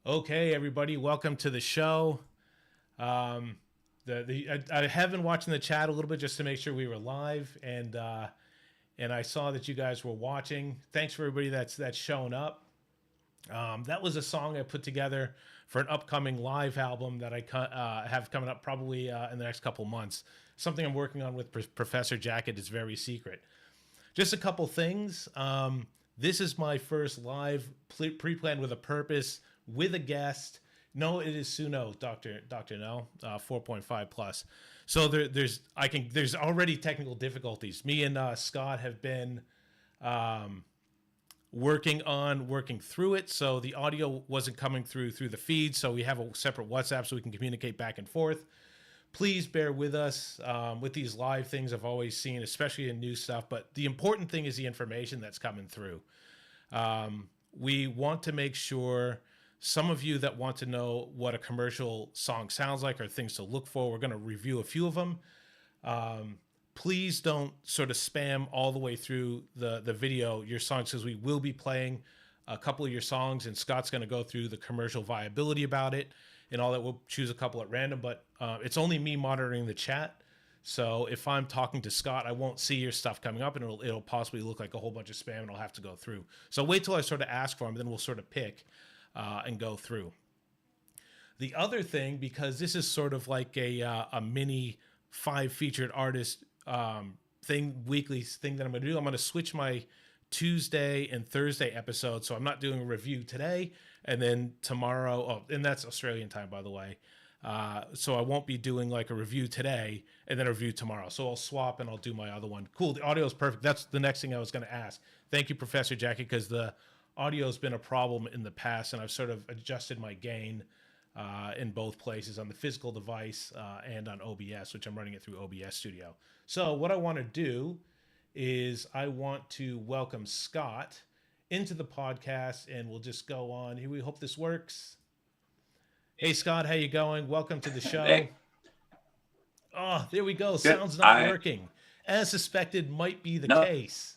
Okay, everybody, welcome to the show. Um, I have been watching the chat a little bit just to make sure we were live, and I saw that you guys were watching. Thanks for everybody that's shown up. That was a song I put together for an upcoming live album that I have coming up probably in the next couple months. Something I'm working on with Professor Jacket is very secret. Just a couple things. This is my first live pre-planned with a purpose with a guest. No, it is Suno, Dr. No, 4.5 plus. So there's already technical difficulties. Me and Scott have been working through it. So the audio wasn't coming through the feed. So we have a separate WhatsApp so we can communicate back and forth. Please bear with us with these live things I've always seen, especially in new stuff. But the important thing is the information that's coming through. We want to make sure some of you that want to know what a commercial song sounds like or things to look for, we're going to review a few of them. Please don't sort of spam all the way through the video your songs, because we will be playing a couple of your songs and Scott's going to go through the commercial viability about it and all that. We'll choose a couple at random, but it's only me monitoring the chat. So if I'm talking to Scott, I won't see your stuff coming up, and it'll possibly look like a whole bunch of spam, and I'll have to go through. So wait till I sort of ask for them, then we'll sort of pick and go through. The other thing, because this is sort of like a mini 5 featured artist weekly thing that I'm going to do, I'm going to switch my Tuesday and Thursday episode. So I'm not doing a review today, and then tomorrow, and that's Australian time, by the way. So I won't be doing like a review today and then a review tomorrow. So I'll swap and I'll do my other one. Cool. The audio is perfect. That's the next thing I was going to ask. Thank you, Professor Jackie, because the audio has been a problem in the past, and I've sort of adjusted my gain in both places, on the physical device and on OBS, which I'm running it through OBS Studio. So what I want to do is I want to welcome Scott into the podcast, and we'll just go on here. We hope this works. Hey, Scott, how you going? Welcome to the show. Hey. Oh, there we go. Good. Sound's not working. As suspected, might be the case.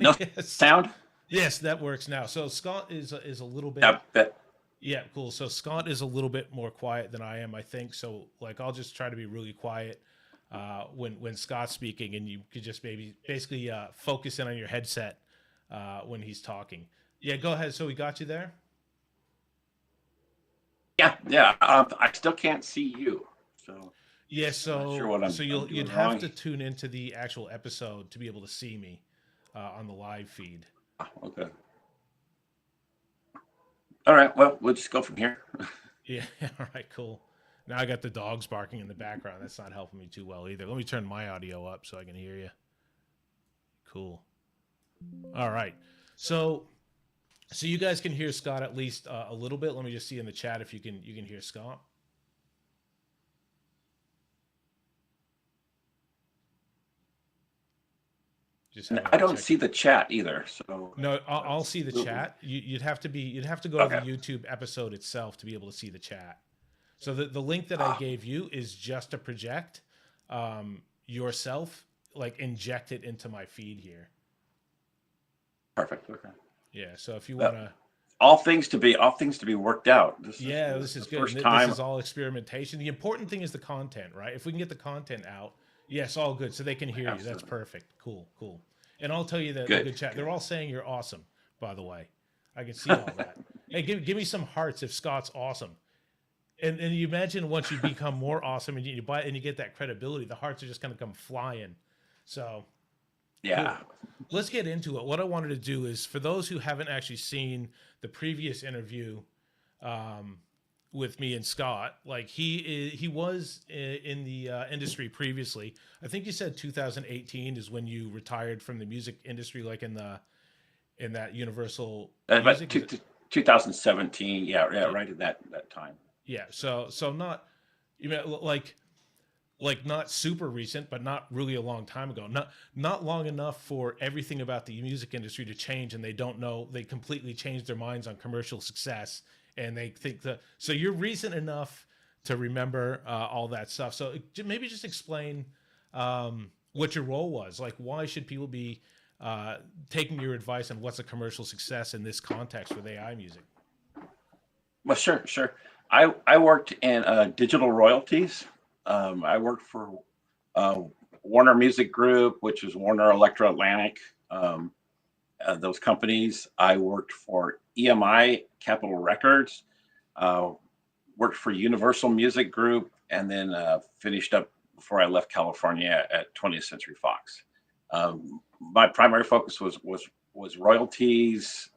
No Yes. sound? Yes, that works now. So Scott is a little bit. Yeah, cool. So Scott is a little bit more quiet than I am, I think. So like, I'll just try to be really quiet when Scott's speaking, and you could just basically focus in on your headset when he's talking. Yeah, go ahead. So we got you there. Yeah. I still can't see you. So yeah, so sure you'd have to tune into the actual episode to be able to see me on the live feed. Okay. All right. Well, we'll just go from here. Yeah. All right. Cool. Now I got the dogs barking in the background. That's not helping me too well either. Let me turn my audio up so I can hear you. Cool. All right. So you guys can hear Scott at least a little bit. Let me just see in the chat if you can hear Scott. I don't see the chat either. So no, I'll see the chat. You'd have to go to the YouTube episode itself to be able to see the chat. So the link that I gave you is just to project yourself, like inject it into my feed here. Perfect. Okay. Yeah. So if you want to, all things to be worked out. This is good. This is all experimentation. The important thing is the content, right? If we can get the content out, yes, all good. So they can hear you. That's perfect. Cool. And I'll tell you that the good chat. They're all saying you're awesome, by the way. I can see all that. Hey, give me some hearts if Scott's awesome. And you imagine once you become more awesome and you buy and you get that credibility, the hearts are just going to come flying. So yeah. Cool. Let's get into it. What I wanted to do is, for those who haven't actually seen the previous interview with me and Scott, like he was in the industry previously. I think you said 2018 is when you retired from the music industry, like in that Universal music. 2017. Yeah, right at that time. Yeah. So not, like not super recent, but not really a long time ago. Not long enough for everything about the music industry to change, and they don't know. They completely changed their minds on commercial success. And they think so you're recent enough to remember all that stuff. So maybe just explain what your role was. Like, why should people be taking your advice on what's a commercial success in this context with AI music? Well, sure, sure. I worked in digital royalties. I worked for uh, Warner Music Group, which is Warner Electro Atlantic. Um, those companies. I worked for EMI Capitol Records. Uh, Worked for Universal Music Group, and then finished up before I left California at 20th Century Fox. My primary focus was royalties,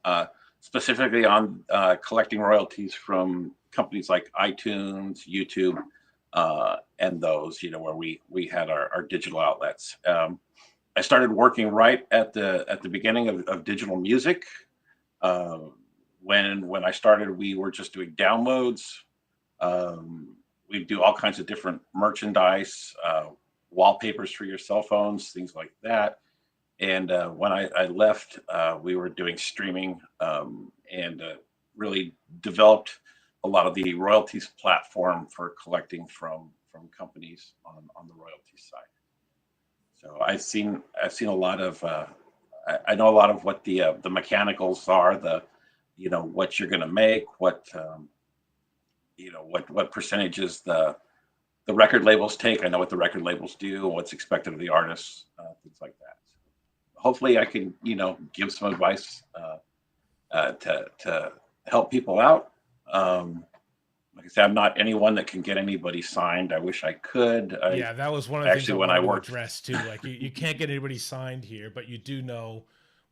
specifically on collecting royalties from companies like iTunes, YouTube, and those, where we had our digital outlets. I started working right at the beginning of digital music. Uh, when I started, we were just doing downloads. We do all kinds of different merchandise, wallpapers for your cell phones, things like that. And when I left, we were doing streaming, and really developed a lot of the royalties platform for collecting from companies on the royalties side. So I've seen a lot of I know a lot of what the mechanicals are, what you're going to make, what percentages the record labels take. I know what the record labels do, what's expected of the artists, things like that. So hopefully I can, give some advice to help people out. Like I said, I'm not anyone that can get anybody signed. I wish I could. Yeah, that was one of the things I when I wanted to worked, address too. Like you can't get anybody signed here, but you do know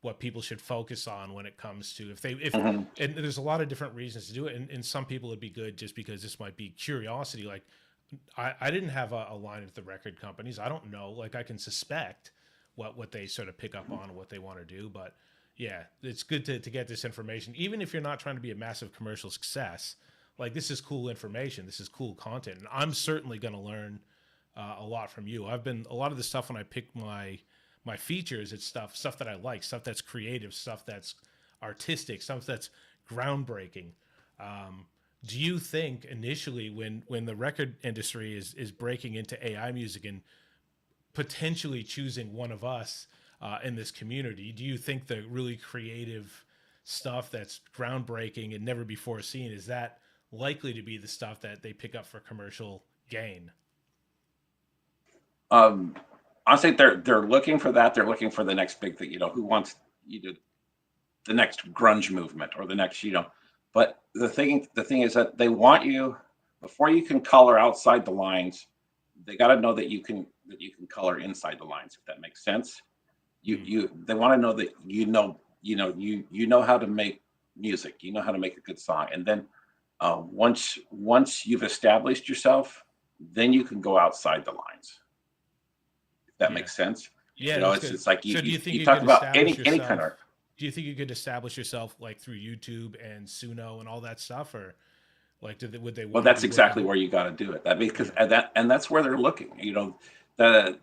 what people should focus on when it comes to Mhm. and there's a lot of different reasons to do it. And some people it'd be good just because this might be curiosity. Like I didn't have a line at the record companies. I don't know. Like I can suspect what they sort of pick up on and what they want to do. But yeah, it's good to get this information. Even if you're not trying to be a massive commercial success, like this is cool information. This is cool content. And I'm certainly going to learn a lot from you. I've been a lot of the stuff when I pick my features, it's stuff that I like, stuff that's creative, stuff that's artistic, stuff that's groundbreaking. Do you think initially when the record industry is breaking into AI music and potentially choosing one of us in this community, do you think the really creative stuff that's groundbreaking and never before seen, is that likely to be the stuff that they pick up for commercial gain? Um, Honestly, they're looking for that. They're looking for the next big thing. Who wants you to the next grunge movement or the next. But the thing is that they want you before you can color outside the lines. They got to know that you can color inside the lines. If that makes sense. Hmm. They want to know that you know how to make music. You know how to make a good song, and then once you've established yourself, then you can go outside the lines. If that Yeah. makes sense. Yeah, that's It's good. it's like So do you think you you talk could about establish any kind of. yourself? Do you think you could establish yourself like through YouTube and Suno and all that stuff, or like would they Well, want to that's be working exactly with? where you got to do it. That because Yeah. and that's where they're looking. The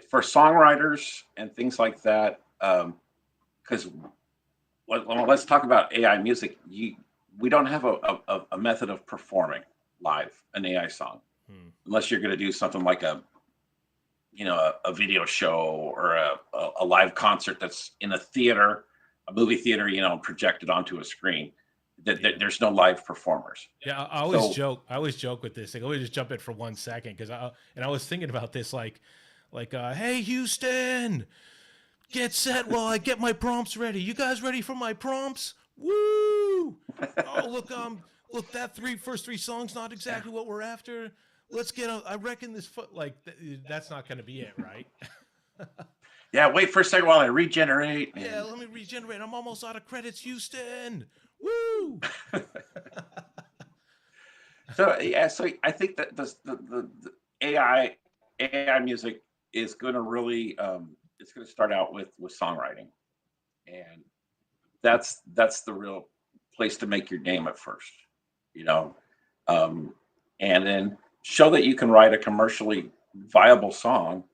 for songwriters and things like that. Because let's talk about AI music. We don't have a method of performing live an AI song Hmm. unless you're going to do something like a video show or a live concert that's in a theater, a movie theater, projected onto a screen. Yeah. There's no live performers. Yeah, I always So joke. I always joke with this. Like, always just jump in for 1 second because I was thinking about this. Hey Houston, get set while I get my prompts ready. You guys ready for my prompts? Woo! Oh look, that first three songs not exactly what we're after. Let's get. I reckon this foot that's not going to be it, right? yeah, wait for a second while I regenerate. Yeah, And let me regenerate. I'm almost out of credits, Houston. Woo! so yeah, so I think that the AI music is going to really it's going to start out with songwriting, and that's the real place to make your name at first, you know, um, and then show that you can write a commercially viable song,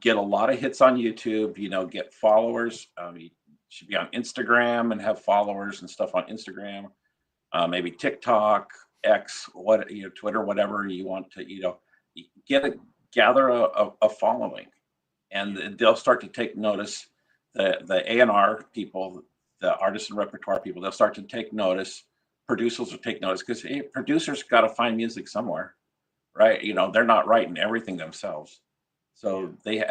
get a lot of hits on YouTube, get followers. You should be on Instagram and have followers and stuff on Instagram, maybe TikTok, X, Twitter, whatever you want to, get a gather a following, and Yeah. they'll start to take notice. The A&R people, the artists and repertoire people, they'll start to take notice. Producers will take notice because producers got to find music somewhere, right? They're not writing everything themselves. So they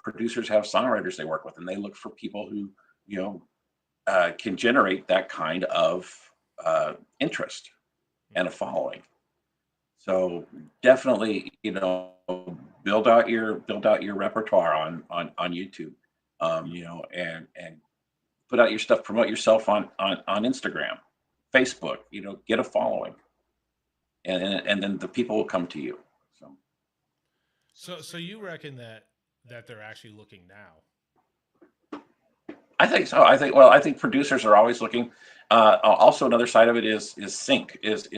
producers have songwriters they work with, and they look for people who, can generate that kind of interest and a following. So definitely, build out your repertoire on YouTube, and put out your stuff, promote yourself on Instagram, Facebook, get a following, and then the people will come to you. So you reckon that they're actually looking now? I think so. I think producers are always looking. Also, another side of it is sync, is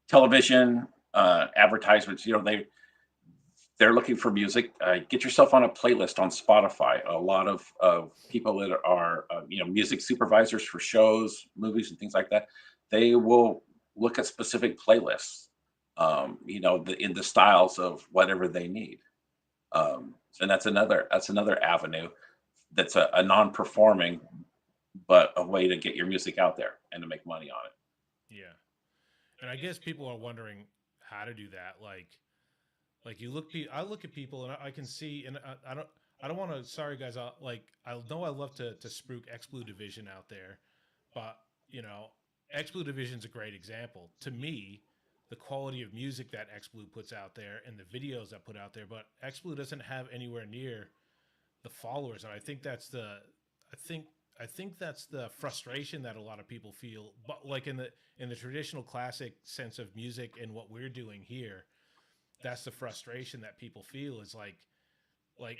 television, advertisements. They're looking for music. Get yourself on a playlist on Spotify. A lot of people that are music supervisors for shows, movies, and things like that, they will look at specific playlists, in the styles of whatever they need. And that's another avenue. That's a non-performing, but a way to get your music out there and to make money on it. Yeah, and I guess people are wondering how to do that. Like I look at people and I can see, and I don't want to. Sorry guys, I know I love to spruik X-BlueDivision out there, but X-BlueDivision's a great example to me. The quality of music that X-Blue puts out there and the videos that put out there, but X-Blue doesn't have anywhere near the followers, and I think that's the frustration that a lot of people feel. But like in the traditional classic sense of music and what we're doing here, that's the frustration that people feel, is like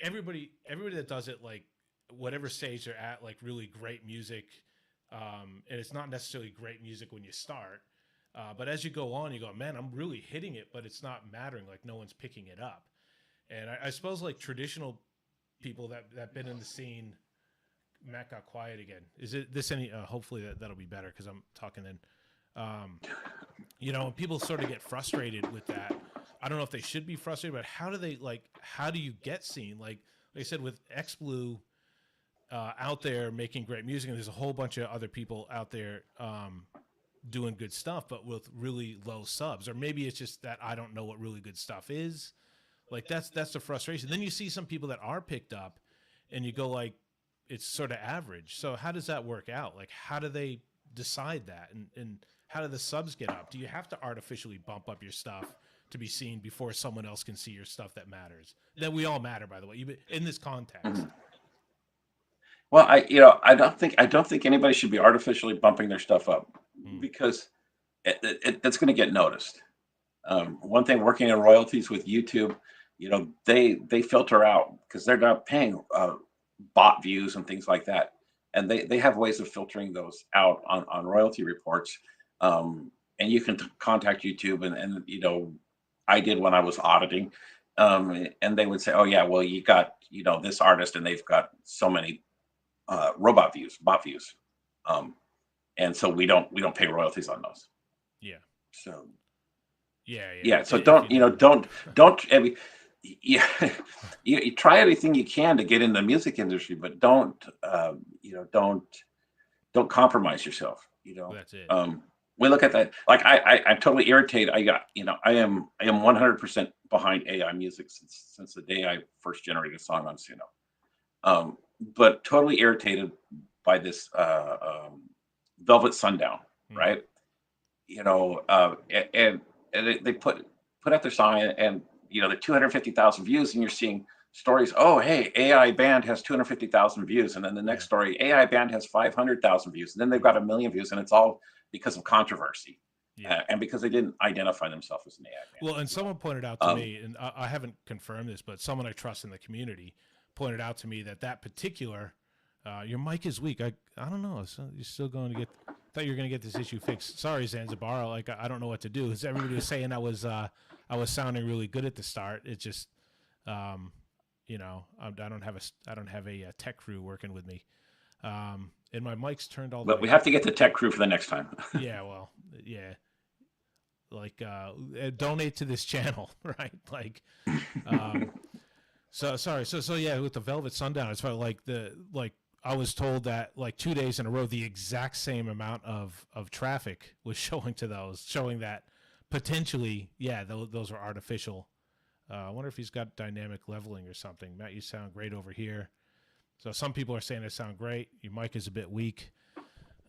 everybody that does it, like whatever stage they're at, like really great music, and it's not necessarily great music when you start, but as you go on, you go, man, I'm really hitting it, but it's not mattering. Like no one's picking it up. And I suppose like traditional people that been in the scene. Matt got quiet again. Is it this any? Hopefully that'll be better because I'm talking then. And people sort of get frustrated with that. I don't know if they should be frustrated, but how do you get seen? Like I said, with X-Blue out there making great music, and there's a whole bunch of other people out there doing good stuff, but with really low subs. Or maybe it's just that I don't know what really good stuff is. Like that's the frustration. Then you see some people that are picked up, and you go like, it's sort of average. So how does that work out? Like, how do they decide that? And how do the subs get up? Do you have to artificially bump up your stuff to be seen before someone else can see your stuff that matters? That we all matter, by the way, even in this context. Well, I don't think anybody should be artificially bumping their stuff up, because that's going to get noticed. One thing, working in royalties with YouTube, they filter out, because they're not paying bot views and things like that, and they have ways of filtering those out on royalty reports, and you can contact YouTube, and I did when I was auditing, and they would say, oh yeah, well, you got this artist and they've got so many bot views, and so we don't pay royalties on those. Yeah. So yeah. So don't I mean, yeah, you try everything you can to get in the music industry, but don't compromise yourself. That's it. We look at that, like I'm totally irritated. I am 100% behind AI music since the day I first generated a song on Suno. But totally irritated by this Velvet Sundown, right? And they put out their song, and the 250,000 views, and you're seeing stories. Oh, hey, AI band has 250,000 views, and then the next story, AI band has 500,000 views, and then they've got 1 million views, and it's all because of controversy, and because they didn't identify themselves as an AI band. Well, and someone pointed out to me, and I haven't confirmed this, but someone I trust in the community pointed out to me that particular, your mic is weak. I don't know. So you're still going to get. I thought you were going to get this issue fixed. Sorry, Zanzibar. Like I don't know what to do. Because everybody was saying I was sounding really good at the start. It just, I don't have a tech crew working with me, and my mic's turned all. But we have to get the tech crew for the next time. Yeah, well, yeah. Like donate to this channel, right? Like, so sorry. So yeah, with the Velvet Sundown, it's like I was told that like 2 days in a row, the exact same amount of traffic was showing to those, showing that potentially, yeah, those are artificial. I wonder if he's got dynamic leveling or something. Matt, you sound great over here. So some people are saying I sound great. Your mic is a bit weak.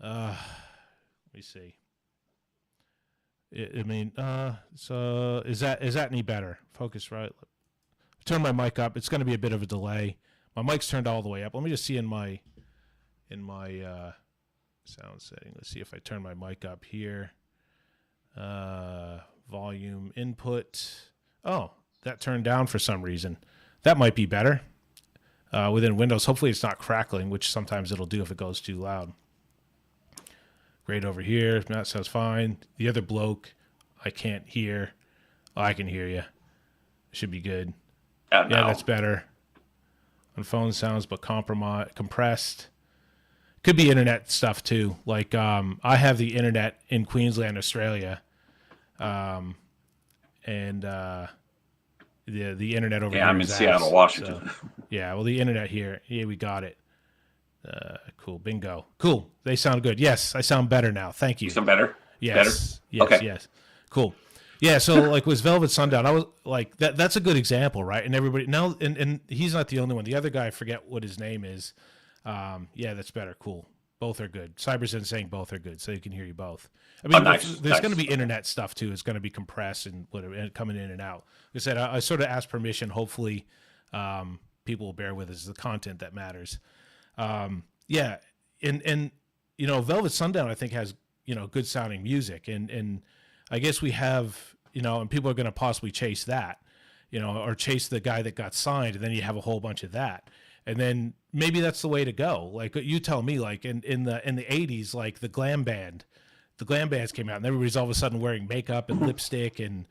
Let me see. So is that any better? Focus right. Turn my mic up. It's going to be a bit of a delay. My mic's turned all the way up. Let me just see in my sound setting. Let's see if I turn my mic up here. Volume input. Oh, that turned down for some reason. That might be better. Within Windows, hopefully it's not crackling, which sometimes it'll do if it goes too loud. Great over here. That sounds fine. The other bloke, I can't hear. Oh, I can hear you. Should be good. No. Yeah, that's better. On phone sounds, but compressed. Could be internet stuff too. Like I have the internet in Queensland, Australia, and the internet over here. Yeah, I'm in Seattle, Washington. So, yeah, well, the internet here. Yeah, we got it. Cool. Bingo. Cool. They sound good. Yes, I sound better now. Thank you. You sound better? Yes. Better? Yes. Okay. Yes. Cool. Yeah. So like with Velvet Sundown, I was like, that's a good example, right? And everybody now, and he's not the only one. The other guy, I forget what his name is. Yeah, that's better. Cool. Both are good. Cyberzen saying both are good, so you can hear you both. I mean, there's going to be internet stuff too. It's going to be compressed and whatever, and coming in and out. Like I said, I sort of asked permission. Hopefully, people will bear with us. The content that matters. Yeah, and Velvet Sundown I think has good sounding music, and I guess we have and people are going to possibly chase that, or chase the guy that got signed, and then you have a whole bunch of that, and then maybe that's the way to go. Like you tell me, like in the 80s, like the glam bands came out, and everybody's all of a sudden wearing makeup and lipstick and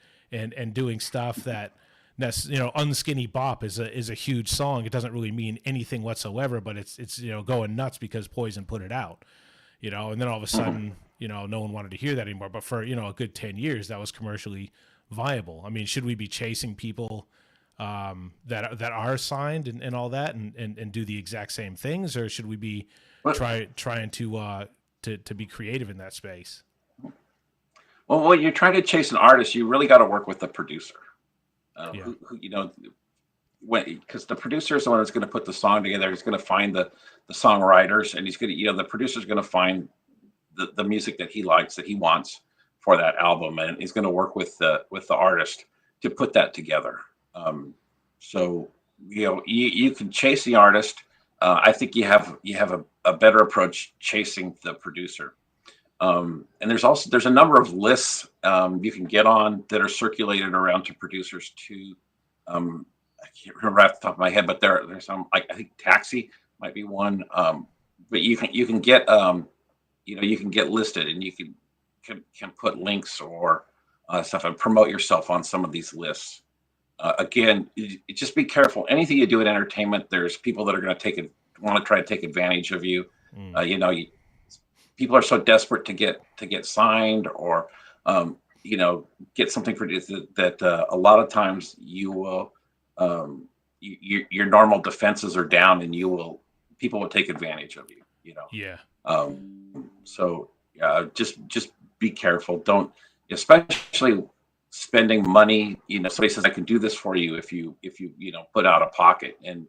doing stuff that. Unskinny Bop is a huge song. It doesn't really mean anything whatsoever, but it's going nuts because Poison put it out, and then all of a sudden, no one wanted to hear that anymore. But for a good 10 years, that was commercially viable. I mean, should we be chasing people that are signed and all that and do the exact same things, or should we be trying to be creative in that space? Well, when you're trying to chase an artist, you really got to work with the producer. Because the producer is the one that's going to put the song together. He's going to find the songwriters, and he's going to, the producer's going to find the music that he likes, that he wants for that album, and he's going to work with the artist to put that together. So you can chase the artist. I think you have a better approach chasing the producer. And there's a number of lists you can get on that are circulated around to producers too. I can't remember off the top of my head, but there's some, like I think Taxi might be one. But you can get you can get listed, and you can put links or stuff and promote yourself on some of these lists. Again, just be careful. Anything you do in entertainment, there's people that are going to want to try to take advantage of you. People are so desperate to get signed or get something produced that a lot of times you will your normal defenses are down, and people will take advantage of you. Yeah. So just be careful. Don't, especially spending money. Somebody says I can do this for you if you put out a pocket, and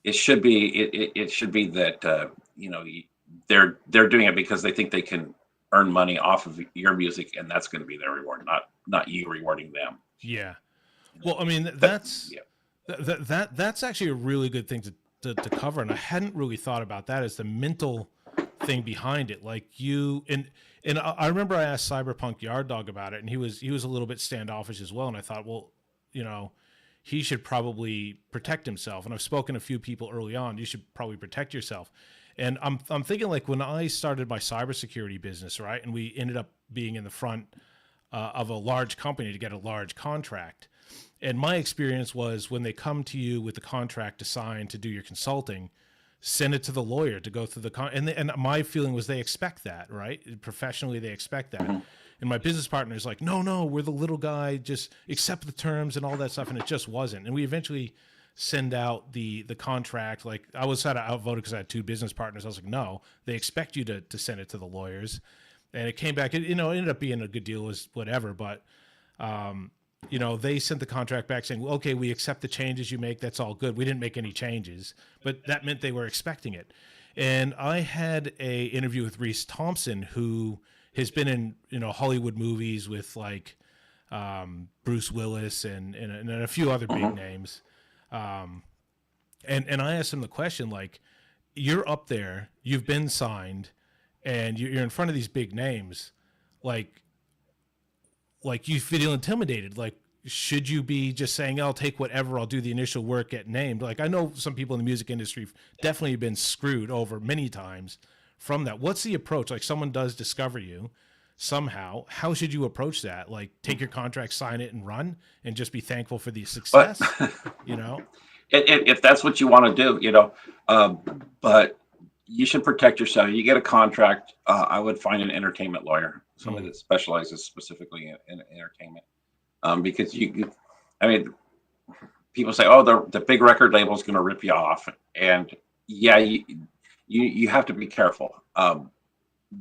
it should be that they're doing it because they think they can earn money off of your music, and that's going to be their reward, not you rewarding them. Yeah. Well, I mean, that's actually a really good thing to cover, and I hadn't really thought about that as the mental thing behind it. Like and I remember I asked Cyberpunk Yard Dog about it, and he was a little bit standoffish as well, and I thought, well, he should probably protect himself. And I've spoken to a few people early on. You should probably protect yourself. And I'm thinking, like, when I started my cybersecurity business, right, and we ended up being in the front of a large company to get a large contract. And my experience was when they come to you with the contract to sign to do your consulting, send it to the lawyer to go through and my feeling was they expect that, right? Professionally, they expect that. Mm-hmm. And my business partner is like, no, we're the little guy, just accept the terms and all that stuff. And it just wasn't. And we eventually send out the contract. Like I was kind of outvoted because I had two business partners. I was like, no, they expect you to send it to the lawyers. And it came back, it ended up being a good deal, was whatever. But, they sent the contract back saying, well, okay, we accept the changes you make. That's all good. We didn't make any changes, but that meant they were expecting it. And I had a interview with Reese Thompson, who has been in, Hollywood movies with like, Bruce Willis and a few other big names. And I asked him the question, like, you're up there, you've been signed, and you're in front of these big names, like you feel intimidated. Like, should you be just saying, I'll take whatever, I'll do the initial work, get named? Like, I know some people in the music industry definitely been screwed over many times from that. What's the approach? Like, someone does discover you somehow, how should you approach that? Like, take your contract, sign it, and run, and just be thankful for the success, If that's what you want to do, but you should protect yourself. You get a contract, I would find an entertainment lawyer, somebody that specializes specifically in entertainment. Because people say, oh, the big record label is going to rip you off. And yeah, you have to be careful.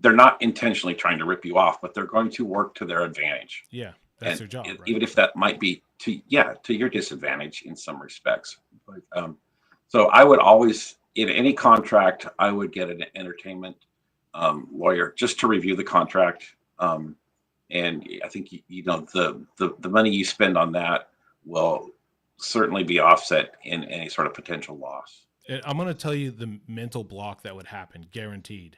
They're not intentionally trying to rip you off, but they're going to work to their advantage. Yeah, that's their job. Right? Even if that might be to your disadvantage in some respects. But, so I would always, in any contract, I would get an entertainment lawyer just to review the contract. And I think the money you spend on that will certainly be offset in any sort of potential loss. I'm going to tell you the mental block that would happen, guaranteed,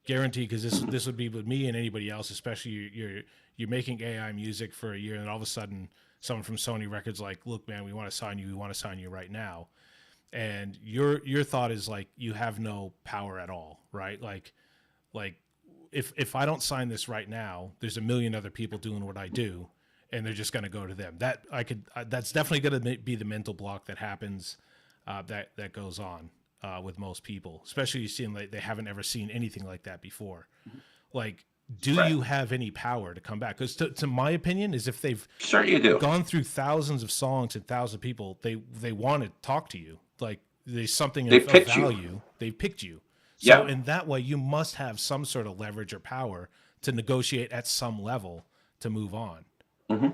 because this would be with me and anybody else, especially you're making AI music for a year, and all of a sudden someone from Sony Records like, look, man, we want to sign you right now. And your thought is like, you have no power at all, right? Like if I don't sign this right now, there's a million other people doing what I do, and they're just going to go to them. That's definitely going to be the mental block that happens, that goes on with most people, especially you seeing like they haven't ever seen anything like that before. Like, do you have any power to come back? Because to my opinion is, if they've gone through thousands of songs and thousands of people, they want to talk to you. Like, there's something of value. They picked you. So in that way, you must have some sort of leverage or power to negotiate at some level to move on. Mm-hmm.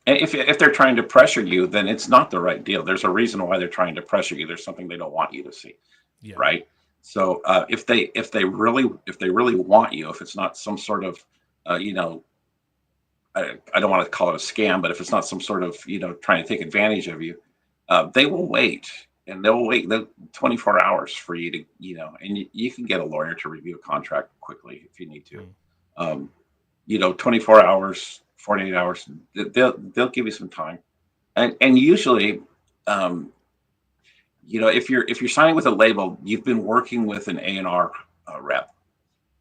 And if they're trying to pressure you, then it's not the right deal. There's a reason why they're trying to pressure you. There's something they don't want you to see, right? So if they really want you, if it's not some sort of I don't want to call it a scam, but if it's not some sort of trying to take advantage of you, they will wait. And they'll wait 24 hours for you to, and you can get a lawyer to review a contract quickly if you need to. 24 hours, 48 hours, they'll give you some time. And usually, if you're signing with a label, you've been working with an A&R rep,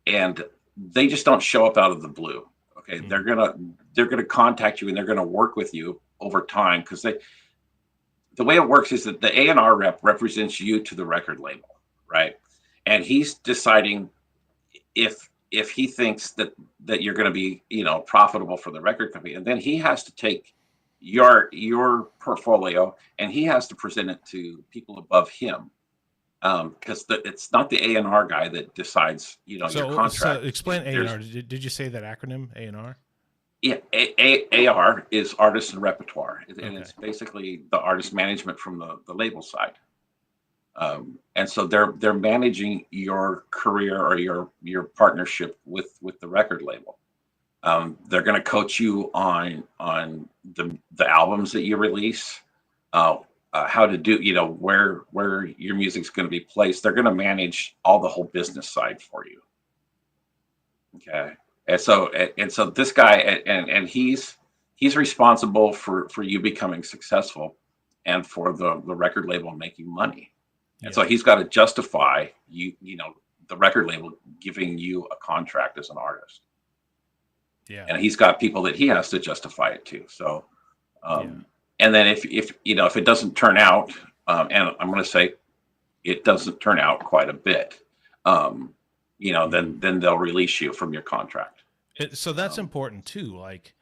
and they just don't show up out of the blue. Okay, they're gonna contact you, and they're gonna work with you over time, because the way it works is that the A&R rep represents you to the record label, right? And he's deciding if he thinks that you're going to be, profitable for the record company, and then he has to take your portfolio and he has to present it to people above him, because it's not the A&R guy that decides, your contract. So explain A&R. Did you say that acronym, A&R? Yeah, AR is artist and repertoire, and it's basically the artist management from the label side. And so they're managing your career or your partnership with the record label. They're going to coach you on the albums that you release, how to do, where your music's going to be placed. They're going to manage all the whole business side for you. Okay. And so this guy, and he's responsible for you becoming successful and for the record label making money. And so he's got to justify the record label giving you a contract as an artist. Yeah. And he's got people that he has to justify it to. So, and then if it doesn't turn out, and I'm going to say it doesn't turn out quite a bit, then they'll release you from your contract. So that's important too. Like,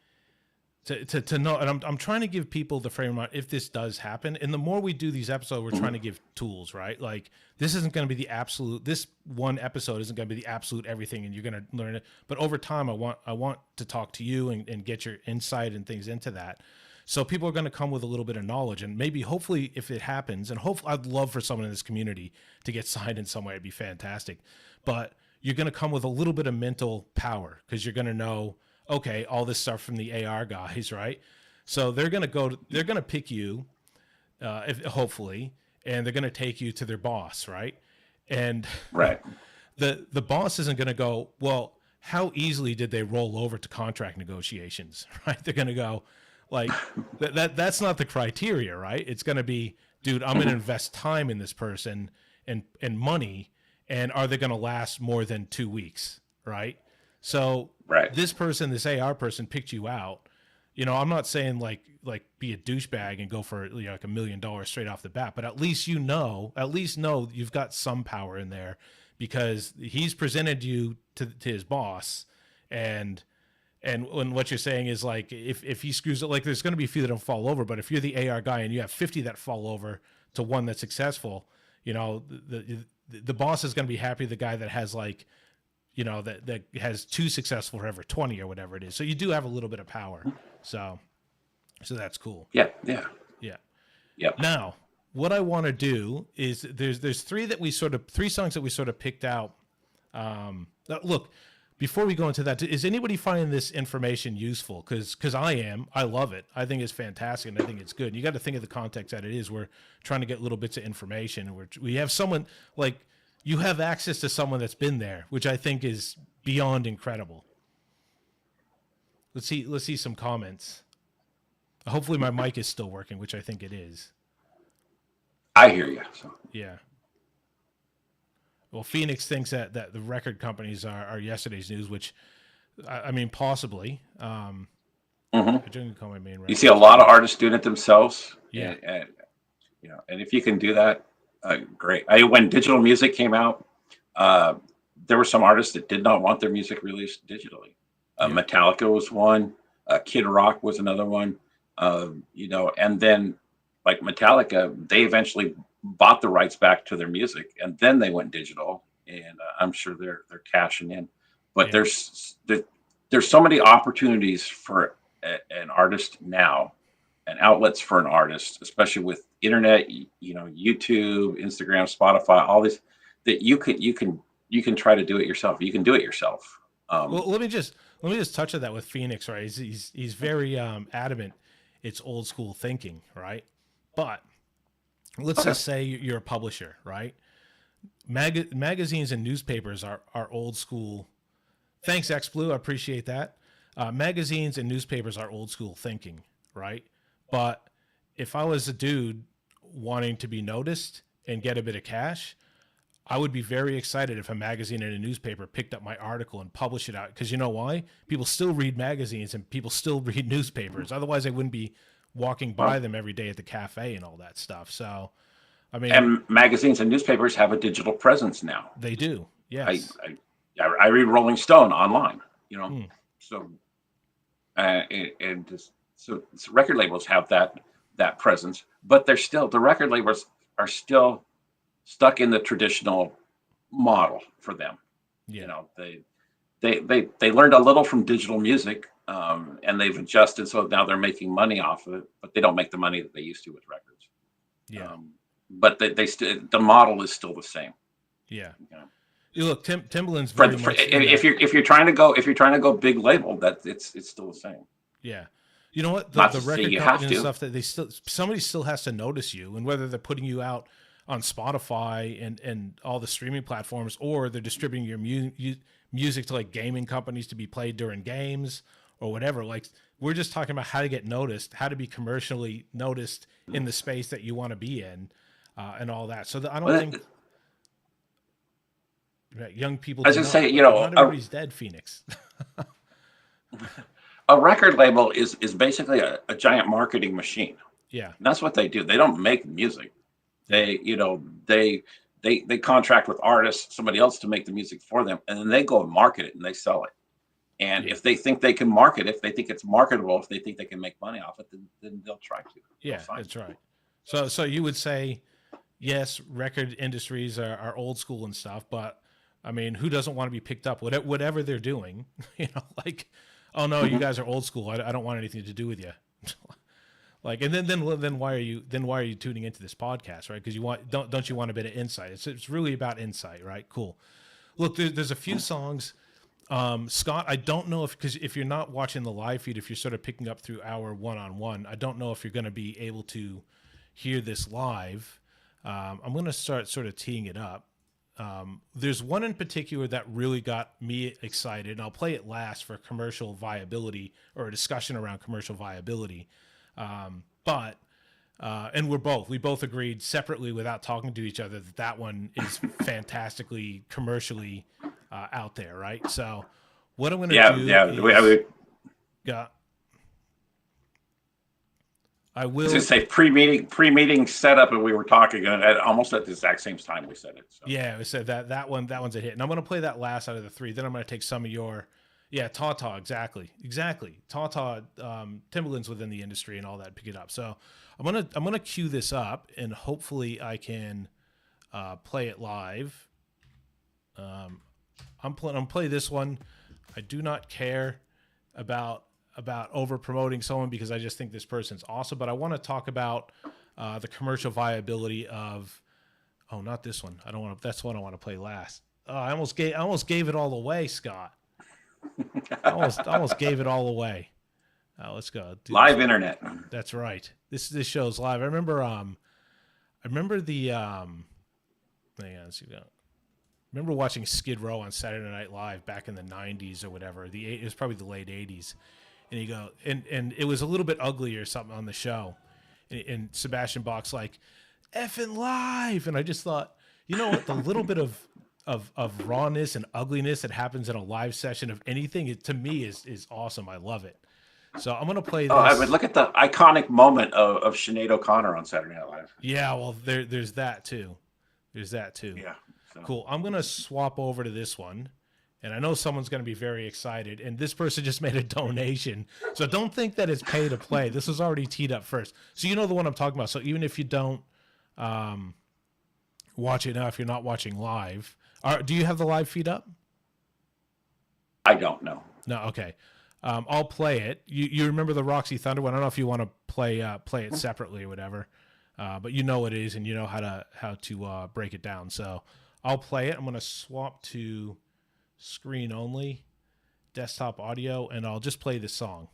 to know, and I'm trying to give people the frame of mind if this does happen. And the more we do these episodes, we're trying to give tools, right? Like this isn't going to be the absolute. This one episode isn't going to be the absolute everything, and you're going to learn it. But over time, I want to talk to you and get your insight and things into that. So people are going to come with a little bit of knowledge, and maybe hopefully if it happens, and hopefully I'd love for someone in this community to get signed in some way. It'd be fantastic. But you're going to come with a little bit of mental power because you're going to know, okay, all this stuff from the AR guys, right? So they're going to pick you, hopefully, and they're going to take you to their boss, right? And right. The boss isn't going to go, well, how easily did they roll over to contract negotiations, right? They're going to go, like, that's not the criteria, right? It's going to be, dude, I'm going to invest time in this person and money, and are they going to last more than 2 weeks, right? So this person, this AR person picked you out. You know, I'm not saying like be a douchebag and go for like $1 million straight off the bat, but at least know you've got some power in there because he's presented you to his boss, and when what you're saying is like if he screws it, like there's going to be a few that don't fall over, but if you're the AR guy and you have 50 that fall over to one that's successful, you know, the boss is going to be happy. The guy that has like, you know, that has 2 successful for every 20 or whatever it is. So you do have a little bit of power. So that's cool. Yeah. Now, what I want to do is there's 3 songs that we sort of picked out. Look, before we go into that, is anybody finding this information useful? Because I love it. I think it's fantastic, and I think it's good. And you got to think of the context that it is. We're trying to get little bits of information, and we have someone like. You have access to someone that's been there, which I think is beyond incredible. Let's see some comments. Hopefully my mic is still working, which I think it is. I hear you. So. Yeah. Well, Phoenix thinks that the record companies are yesterday's news, which I mean, possibly. You see a lot of artists doing it themselves. Yeah. And you know, and if you can do that, great. When digital music came out, there were some artists that did not want their music released digitally. Metallica was one. Kid Rock was another one. You know, and then like Metallica, they eventually bought the rights back to their music, and then they went digital. And I'm sure they're cashing in. But there's so many opportunities for an artist now, and outlets for an artist, especially with internet, you know, YouTube, Instagram, Spotify, all this, that you can try to do it yourself. You can do it yourself. Well, let me just touch on that with Phoenix, right? He's very adamant. It's old school thinking, right? But let's just say you're a publisher, right? Magazines and newspapers are old school. Thanks, X-Blue. I appreciate that. Magazines and newspapers are old school thinking, right? But if I was a dude wanting to be noticed and get a bit of cash, I would be very excited if a magazine and a newspaper picked up my article and published it out. Because you know why? People still read magazines and people still read newspapers. Otherwise, they wouldn't be walking by them every day at the cafe and all that stuff. So, I mean, and magazines and newspapers have a digital presence now. They do. Yes. I read Rolling Stone online. You know, so so record labels have that presence, but the record labels are still stuck in the traditional model for them. You know, they learned a little from digital music, and they've adjusted, so now they're making money off of it, but they don't make the money that they used to with records. But they still, the model is still the same. You know? You look, Timbaland's very much if you're trying to go big label, that it's still the same. Yeah. You know what? The record companies and stuff that somebody still has to notice you, and whether they're putting you out on Spotify and all the streaming platforms, or they're distributing your music to like gaming companies to be played during games or whatever. Like, we're just talking about how to get noticed, how to be commercially noticed in the space that you want to be in, and all that. So I don't think young people. I was just say, you know, not everybody's dead, Phoenix. A record label is basically a giant marketing machine. Yeah, and that's what they do. They don't make music. They contract with artists, somebody else, to make the music for them, and then they go and market it and they sell it. And if they think they can market, if they think it's marketable, if they think they can make money off it, then they'll try to. Yeah, that's right. So you would say, yes, record industries are old school and stuff, but I mean, who doesn't want to be picked up? Whatever they're doing, like, oh no, you guys are old school. I don't want anything to do with you. Like, and then why are you tuning into this podcast, right? Because don't you want a bit of insight? It's really about insight, right? Cool. Look, there's a few songs. Scott, I don't know because if you're not watching the live feed, if you're sort of picking up through our one-on-one, I don't know if you're going to be able to hear this live. I'm going to start sort of teeing it up. There's one in particular that really got me excited, and I'll play it last for commercial viability or a discussion around commercial viability. And we both agreed separately without talking to each other that one is fantastically commercially out there, right? So what I'm going to do I will just say pre-meeting setup, and we were talking almost at the exact same time we said it. So. Yeah, we said that one's a hit, and I'm going to play that last out of the three. Then I'm going to take some of your, Tata, exactly, Tata, Timbaland's within the industry and all that. Pick it up. So I'm gonna cue this up, and hopefully I can play it live. I'm play this one. I do not care about over promoting someone because I just think this person's awesome. But I want to talk about the commercial viability of. Oh, not this one. I don't want to. That's one I want to play last. I almost gave it all away, Scott. I almost gave it all away. Let's go. Live internet. That's right. This show's live. I remember the hang on, let's see. Remember watching Skid Row on Saturday Night Live back in the 90s or whatever. It was probably the late 80s. And you go, and it was a little bit ugly or something on the show. And Sebastian Bach's like, effing live. And I just thought, you know what, the little bit of rawness and ugliness that happens in a live session of anything, it to me is awesome. I love it. So I'm going to play this. Oh, I would look at the iconic moment of Sinead O'Connor on Saturday Night Live. Yeah, well, there's that too. Yeah. So. Cool. I'm going to swap over to this one. And I know someone's going to be very excited. And this person just made a donation. So don't think that it's pay to play. This was already teed up first. So you know the one I'm talking about. So even if you don't watch it now, if you're not watching live, do you have the live feed up? I don't know. No, okay. I'll play it. You remember the Roxy Thunder one? I don't know if you want to play it separately or whatever, but you know what it is and you know how to break it down. So I'll play it. I'm going to swap to screen only, desktop audio, and I'll just play this song.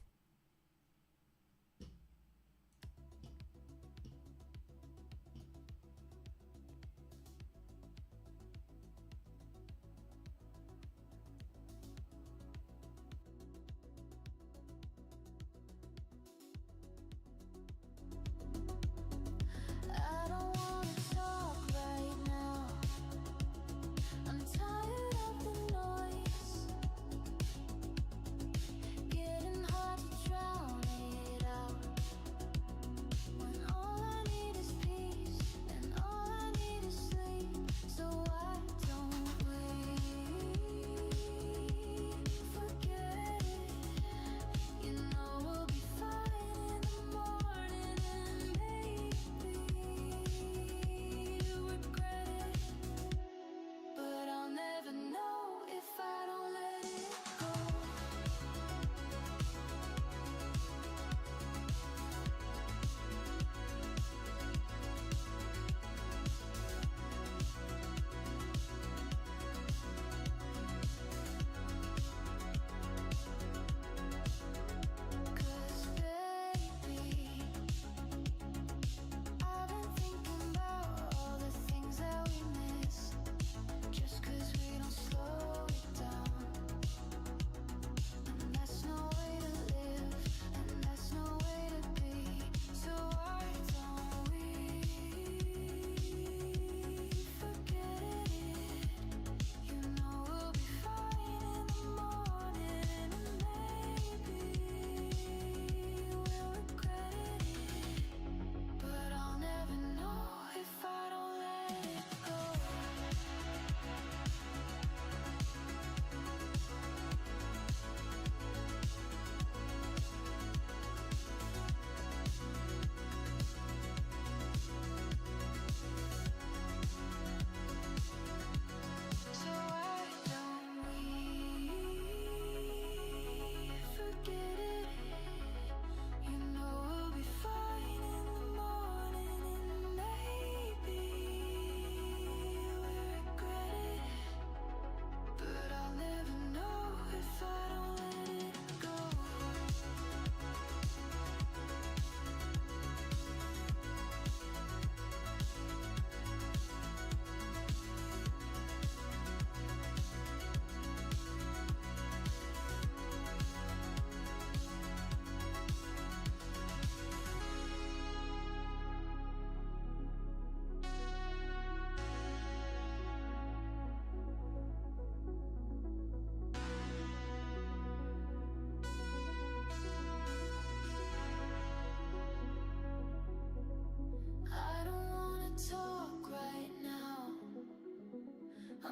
Getting hard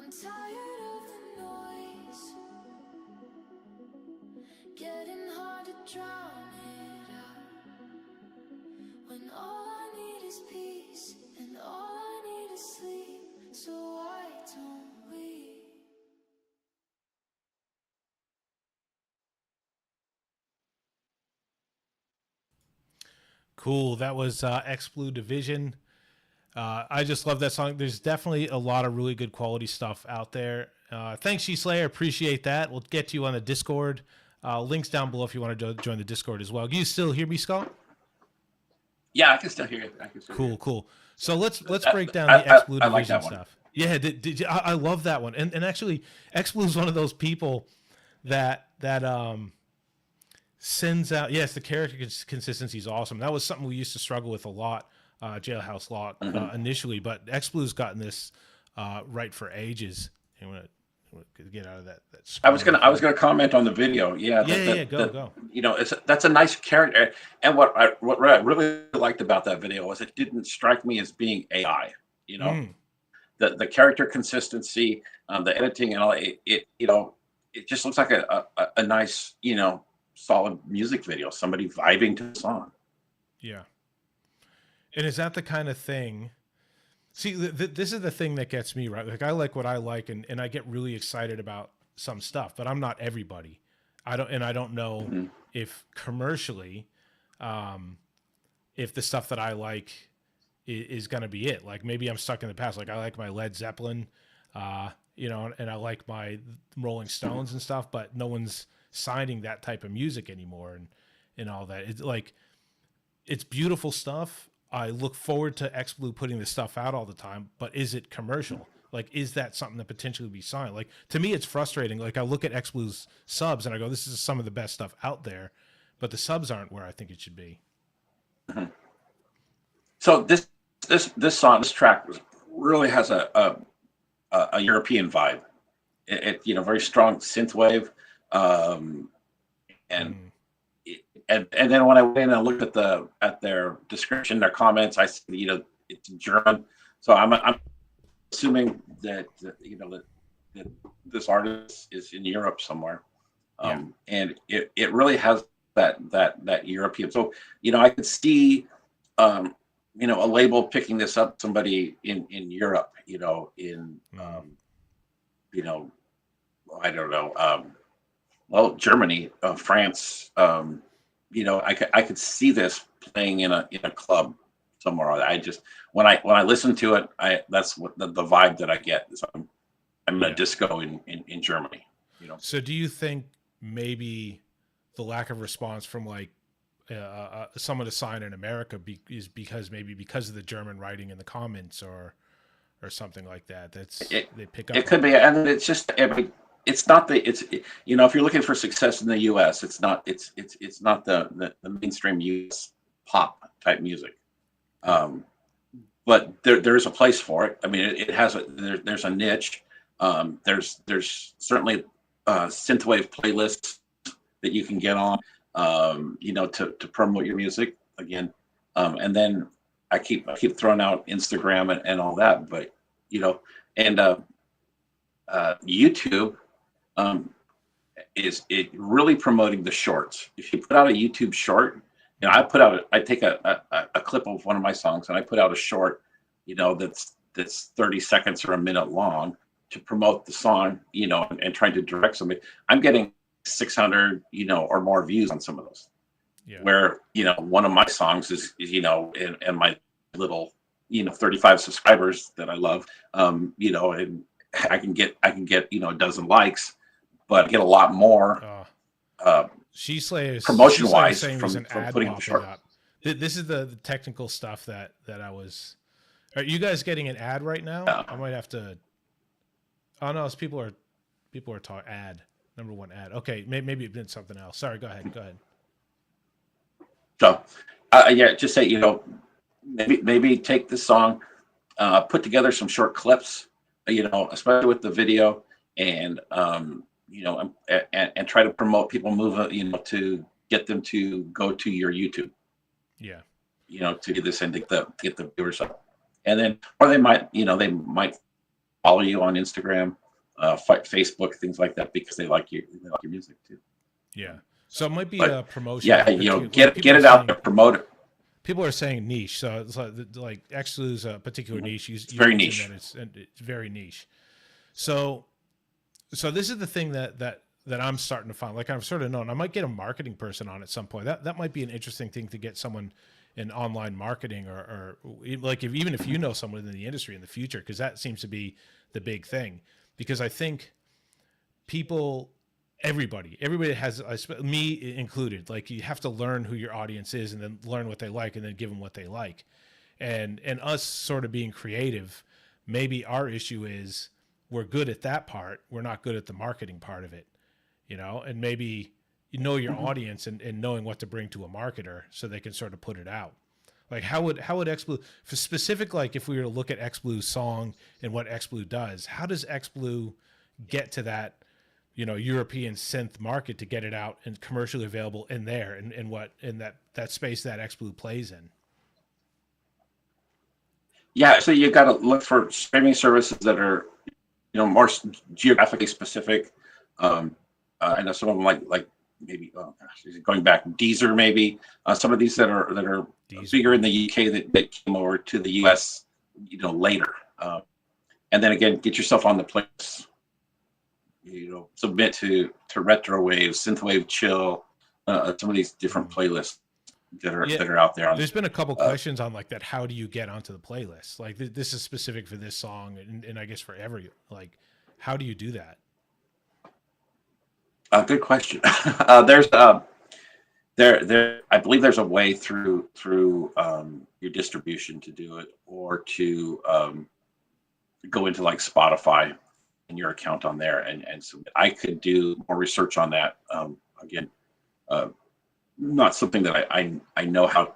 I'm tired of the noise, getting hard to drown it out, when all I need is peace and all I need is sleep. So why don't we? Cool. That was X-BlueDivision. I just love that song. There's definitely a lot of really good quality stuff out there. Thanks, G-Slayer. Appreciate that. We'll get to you on the Discord. Links down below if you want to join the Discord as well. Do you still hear me, Scott? Yeah, I can still hear you. Cool. So let's break down the X-BlueDivision like that one. stuff. Yeah, did you, I love that one. And actually, X-Blue is one of those people that sends out. Yes, the character consistency is awesome. That was something we used to struggle with a lot. JailHouse Lock initially, but X-Blue's gotten this right for ages. You want to get out of that. I was gonna comment on the video. Yeah, go. You know, that's a nice character. And what I really liked about that video was it didn't strike me as being AI. You know, the character consistency, the editing, and all it you know, it just looks like a nice, you know, solid music video. Somebody vibing to the song. Yeah. And is that the kind of thing? See, this is the thing that gets me, right? Like, I like what I like, and I get really excited about some stuff, but I'm not everybody. I don't know if commercially, if the stuff that I like is going to be it. Like, maybe I'm stuck in the past. Like, I like my Led Zeppelin, you know, and I like my Rolling Stones and stuff, but no one's signing that type of music anymore, and all that. It's like, it's beautiful stuff. I look forward to X-Blue putting this stuff out all the time, but is it commercial? Like, is that something that potentially would be signed? Like, to me, it's frustrating. Like, I look at X-Blue's subs and I go, this is some of the best stuff out there, but the subs aren't where I think it should be. So this song, this track really has a European vibe. It you know, very strong synthwave, and then when I went in and looked at their description, their comments, I see, you know, it's German. So I'm assuming that you know that this artist is in Europe somewhere, and it really has that European. So you know, I could see you know, a label picking this up, somebody in Europe, you know, in you know, I don't know, well, Germany, France. You know, I could see this playing in a club somewhere. I just when I listen to it, that's what the vibe that I get is I'm in a disco in Germany. You know. So do you think maybe the lack of response from like someone to sign in America is because of the German writing in the comments or something like that? They pick up. It could be, and it's just it's not you know, if you're looking for success in the U.S., it's not the mainstream U.S. pop type music, but there's a place for it. I mean, it has there's a niche. There's certainly synthwave playlists that you can get on, you know, to promote your music again, and then I keep throwing out Instagram and all that, but you know, and YouTube. Is it really promoting the shorts? If you put out a YouTube short, you know, I take a clip of one of my songs and I put out a short, you know, that's 30 seconds or a minute long to promote the song, you know, and trying to direct somebody. I'm getting 600, you know, or more views on some of those. Yeah. Where, you know, one of my songs is you know, and my little, you know, 35 subscribers that I love, you know, and I can get, you know, a dozen likes, but I get a lot more promotion wise from putting the short. This is the technical stuff that I was. Are you guys getting an ad right now? I might have to. Oh no, it's people are talking ad. Number one ad. Okay, maybe it meant something else. Sorry, go ahead. So, yeah, just say, you know, maybe take this song, put together some short clips, you know, especially with the video, and you know, and try to promote people move, you know, to get them to go to your YouTube. Yeah. You know, to get this and to get the viewers up, and then, or they might follow you on Instagram, Facebook, things like that, because they like your music too. Yeah. So it might be But, a promotion. Yeah, get it out there, promote it. People are saying niche, so it's like X-Blue's a particular niche. It's very niche. It's very niche. So this is the thing that I'm starting to find. Like, I'm sort of known. I might get a marketing person on at some point. That might be an interesting thing to get someone in online marketing, or like even if you know someone in the industry in the future, because that seems to be the big thing. Because I think everybody has, me included, like, you have to learn who your audience is and then learn what they like and then give them what they like. And us sort of being creative, maybe our issue is we're good at that part. We're not good at the marketing part of it, and maybe your audience and knowing what to bring to a marketer so they can sort of put it out. Like, how would X-Blue, for specific, like if we were to look at X-Blue's song and what X-Blue does, how does X-Blue get to that, European synth market to get it out and commercially available in there, and in that space that X-Blue plays in? Yeah, so you got to look for streaming services that are, more geographically specific. I know some of them like maybe going back Deezer, maybe some of these that are Deezer, bigger in the UK that came over to the US, later. And then again, get yourself on the place. Submit to retrowave, synthwave, chill, some of these different playlists that are out there. There's been a couple questions on like that. How do you get onto the playlist? Like, this is specific for this song, and I guess for every, like, how do you do that? Good question. There's there I believe there's a way through your distribution to do it, or to go into like Spotify and your account on there, and so I could do more research on that. Again, not something that I know how,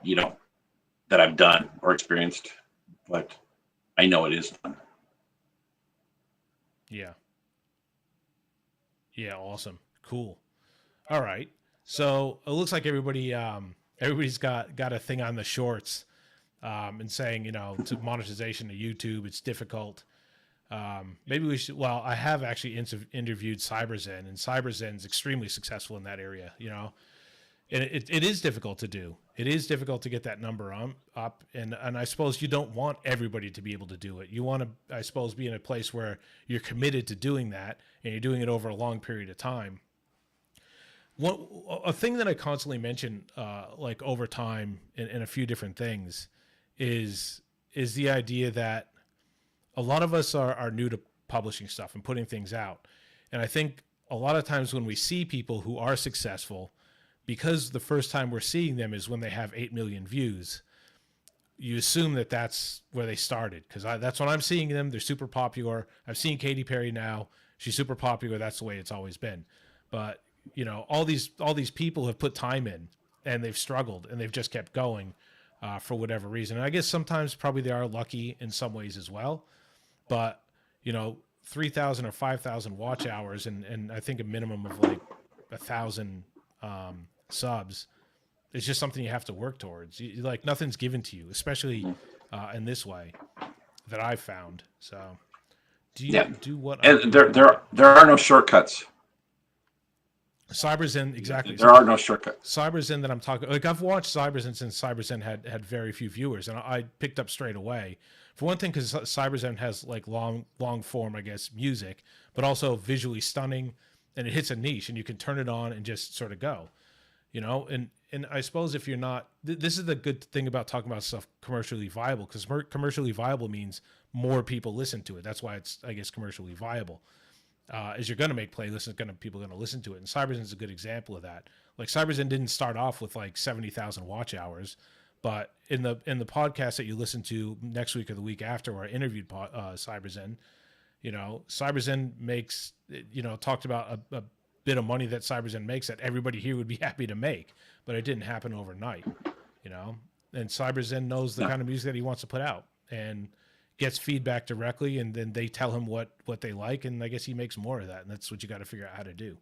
that I've done or experienced, but I know it is done. Yeah. Awesome. Cool. All right. So it looks like everybody's got a thing on the shorts, and saying, to monetization to YouTube, it's difficult. Maybe we should, well, I have actually interviewed CyberZen, and CyberZen's extremely successful in that area, and it is difficult to do. It is difficult to get that number up. And I suppose you don't want everybody to be able to do it. You want to, I suppose, be in a place where you're committed to doing that and you're doing it over a long period of time. A thing that I constantly mention, like over time in a few different things, is the idea that a lot of us are new to publishing stuff and putting things out. And I think a lot of times when we see people who are successful, because the first time we're seeing them is when they have 8 million views, you assume that that's where they started. Because that's when I'm seeing them. They're super popular. I've seen Katy Perry now. She's super popular. That's the way it's always been. But, all these people have put time in, and they've struggled, and they've just kept going for whatever reason. And I guess sometimes probably they are lucky in some ways as well. But, 3,000 or 5,000 watch hours, and I think a minimum of like 1,000 subs, it's just something you have to work towards. Like, nothing's given to you, especially in this way that I've found. So do you do what? And there are no shortcuts. CyberZen, exactly. There are no shortcuts. CyberZen that I'm talking, like, I've watched CyberZen since CyberZen had very few viewers, and I picked up straight away. For one thing, because CyberZen has like long form, I guess, music, but also visually stunning, and it hits a niche, and you can turn it on and just sort of go, And I suppose if you're not, this is the good thing about talking about stuff commercially viable, because commercially viable means more people listen to it. That's why it's, I guess, commercially viable. Is you're going to make playlists, people are going to listen to it. And CyberZen's a good example of that. Like, CyberZen didn't start off with like 70,000 watch hours, but in the podcast that you listen to next week or the week after, where I interviewed CyberZen, CyberZen makes, talked about a bit of money that CyberZen makes that everybody here would be happy to make, but it didn't happen overnight, and CyberZen knows the kind of music that he wants to put out, and gets feedback directly, and then they tell him what they like, and I guess he makes more of that, and that's what you got to figure out how to do.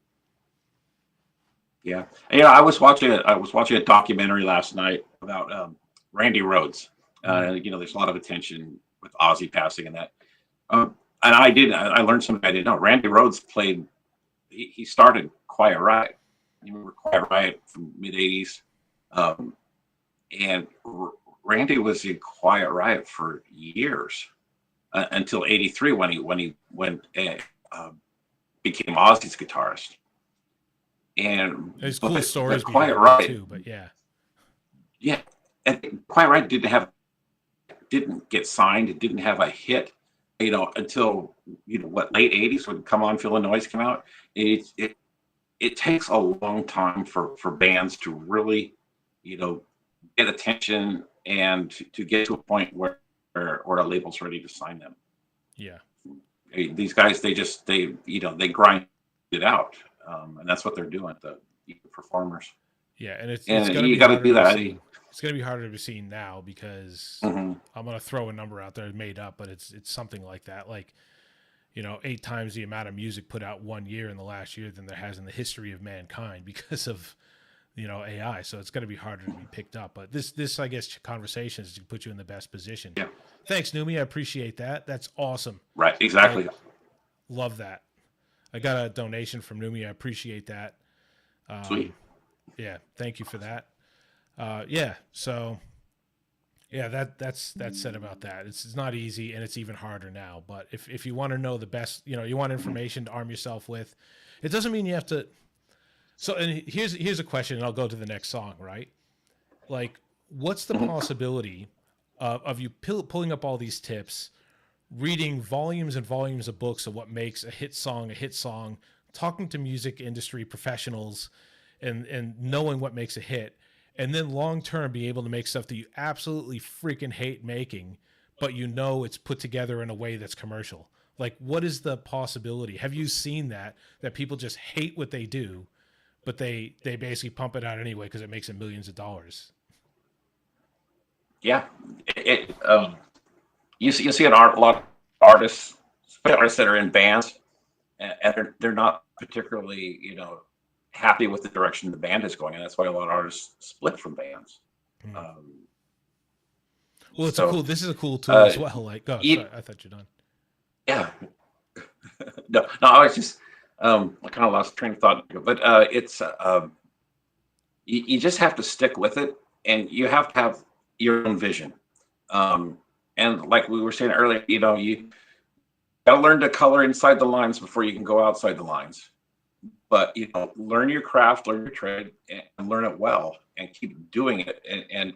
Yeah, I was watching a documentary last night about Randy Rhoads. There's a lot of attention with Ozzy passing and that. and I learned something I didn't know. Randy Rhoads played. He started Quiet Riot. You remember Quiet Riot from mid '80s, and Randy was in Quiet Riot for years until '83 when he became Ozzy's guitarist. And there's cool stories Quiet Riot too, but yeah, and Quiet Riot didn't get signed. It didn't have a hit, until late '80s when Come On Feel the Noise came out. It takes a long time for bands to really, get attention and to get to a point where a label's ready to sign them. Yeah. These guys, they grind it out, and that's what they're doing. The performers. Yeah, and it's gonna you got to do that. It's going to be harder to be seen now because Mm-hmm. I'm going to throw a number out there made up, but it's something like that. Like, 8 times the amount of music put out 1 year in the last year than there has in the history of mankind because of, AI. So it's going to be harder to be picked up. But this I guess, conversation is to put you in the best position. Yeah. Thanks, Numi. I appreciate that. That's awesome. Right. Exactly. Love that. I got a donation from Numi. I appreciate that. Sweet. Yeah. Thank you for that. So that's said about that. It's not easy and it's even harder now, but if you want to know the best, you want information to arm yourself with, it doesn't mean you have to. So, and here's a question, and I'll go to the next song, right? Like, what's the possibility of you pulling up all these tips, reading volumes and volumes of books of what makes a hit song, talking to music industry professionals and knowing what makes a hit, and then long-term be able to make stuff that you absolutely freaking hate making, but it's put together in a way that's commercial? Like, what is the possibility? Have you seen that people just hate what they do, but they basically pump it out anyway because it makes them millions of dollars? Yeah. You see a lot of artists that are in bands, and they're not particularly, happy with the direction the band is going, and that's why a lot of artists split from bands. Well, this is a cool tool as well. Like, sorry, I thought you're done. Yeah. no, I was just, I kind of lost train of thought, but it's, you just have to stick with it, and you have to have your own vision. And like we were saying earlier, you got to learn to color inside the lines before you can go outside the lines. But learn your craft, learn your trade, and learn it well, and keep doing it. And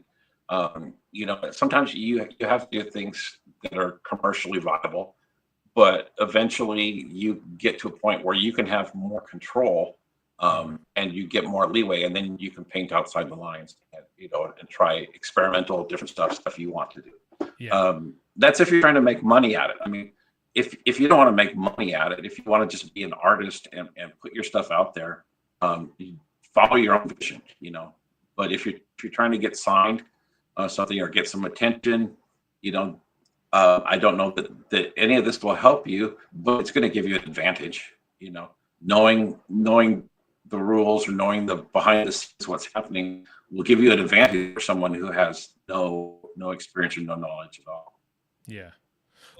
sometimes you have to do things that are commercially viable, but eventually you get to a point where you can have more control, and you get more leeway, and then you can paint outside the lines, and try experimental different stuff you want to do. Yeah. That's if you're trying to make money at it. I mean, if you don't want to make money at it, if you want to just be an artist and put your stuff out there, you follow your own vision, But if you're trying to get signed something or get some attention, I don't know that any of this will help you, but it's going to give you an advantage, knowing the rules or knowing the behind the scenes what's happening will give you an advantage for someone who has no experience or no knowledge at all. Yeah.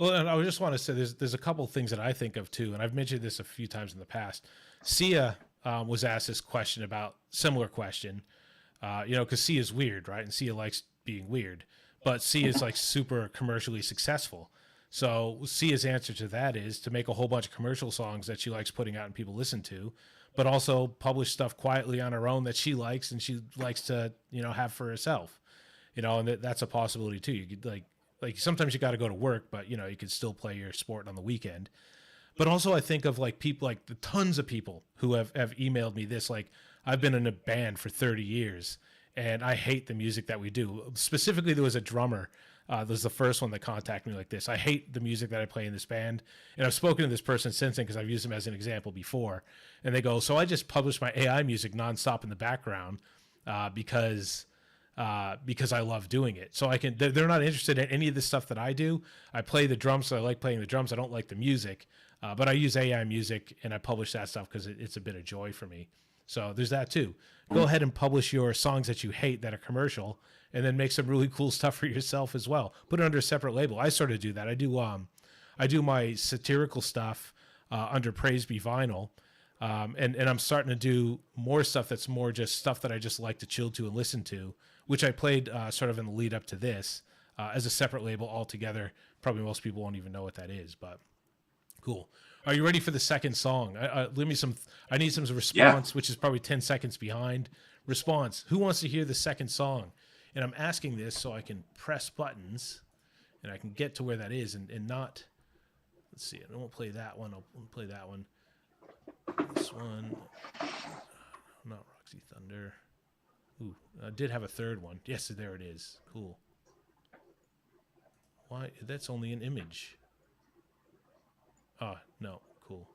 Well, and I just want to say there's a couple of things that I think of too, and I've mentioned this a few times in the past. Sia was asked this similar question, because Sia is weird, right? And Sia likes being weird, but Sia is like super commercially successful. So Sia's answer to that is to make a whole bunch of commercial songs that she likes putting out and people listen to, but also publish stuff quietly on her own that she likes and she likes to, have for herself, and that's a possibility too. You could like sometimes you got to go to work, but you could still play your sport on the weekend. But also I think of like people, like the tons of people who have emailed me this, like, I've been in a band for 30 years and I hate the music that we do. Specifically, there was a drummer. This was the first one that contacted me like this. I hate the music that I play in this band. And I've spoken to this person since then because I've used them as an example before. And they go, so I just publish my AI music nonstop in the background because I love doing it. So they're not interested in any of the stuff that I do. I play the drums, so I like playing the drums. I don't like the music, but I use AI music and I publish that stuff because it's a bit of joy for me. So there's that too. Go ahead and publish your songs that you hate that are commercial, and then make some really cool stuff for yourself as well. Put it under a separate label. I sort of do that. I I do my satirical stuff under Praise Be Vinyl. And I'm starting to do more stuff that's more just stuff that I just like to chill to and listen to, which I played sort of in the lead up to this as a separate label altogether. Probably most people won't even know what that is, but cool. Are you ready for the second song? I need some response, which is probably 10 seconds behind. Response. Who wants to hear the second song? And I'm asking this so I can press buttons and I can get to where that is and not, let's see, I won't play that one. I'll play that one. This one, not Roxy Thunder. Ooh, I did have a third one. Yes, there it is. Cool. Why? That's only an image. Ah, no. Cool.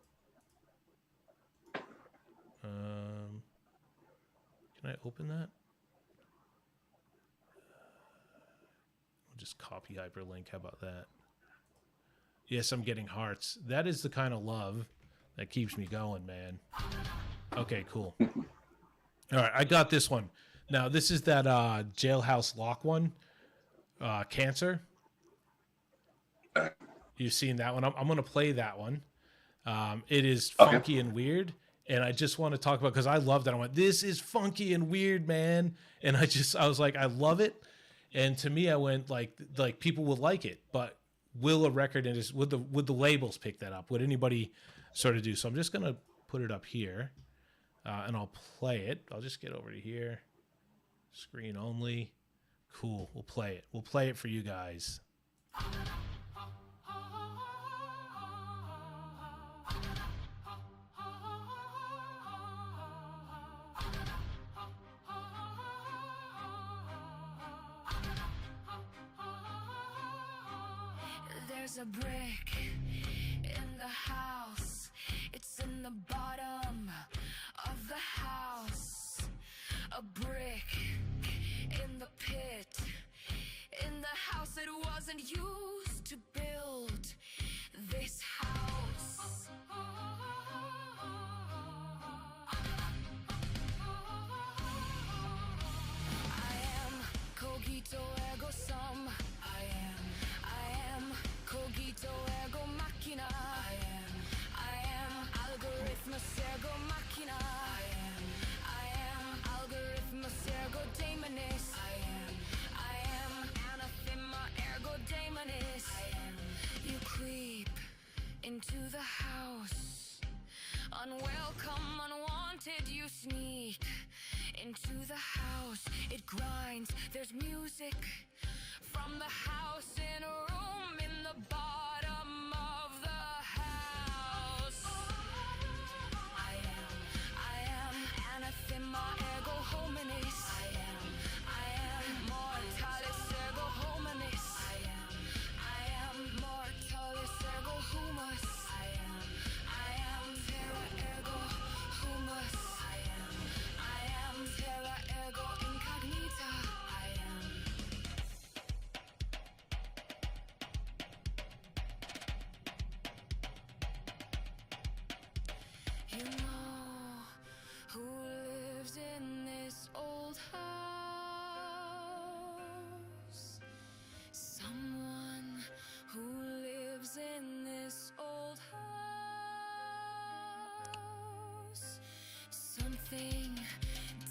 Can I open that? I'll just copy hyperlink. How about that? Yes, I'm getting hearts. That is the kind of love that keeps me going, man. Okay, cool. All right, I got this one. Now, this is that JailHouse Lock one, Cancer. You've seen that one. I'm going to play that one. It is funky and weird, and I just want to talk about, because I love that. I went, this is funky and weird, man. And I was like, I love it. And to me, I went like people will like it, but will a record industry, would the labels pick that up? Would anybody sort of do? So I'm just going to put it up here, and I'll play it. I'll just get over to here. Screen only. Cool. We'll play it. We'll play it for you guys. There's a brick in the house. It's in the bottom of the house. A brick in the pit. In the house that wasn't used to build this house. I am cogito ergo sum. I am cogito ergo machina. I am algorithmus ergo machina. I am algorithmus ergo daemonis. I am anathema ergo daemonis. You creep into the house. Unwelcome, unwanted, you sneak into the house. It grinds, there's music from the house in a room in the bottom of the house. I am anathema ergo hominis. I am mortalis ergo hominis. I am mortalis ergo humus. I am terra ergo humus. I am terra ergo incognita. You know who lives in this old house? Someone who lives in this old house. Something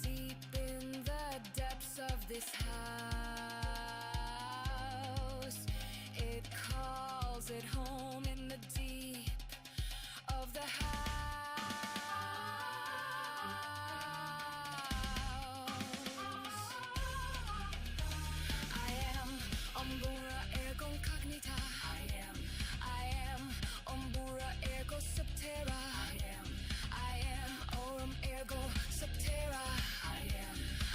deep in the depths of this house. It calls it home in the deep of the house. I am umbura ergo incognita. I am umbura ergo subterra. I am aurum ergo subterra.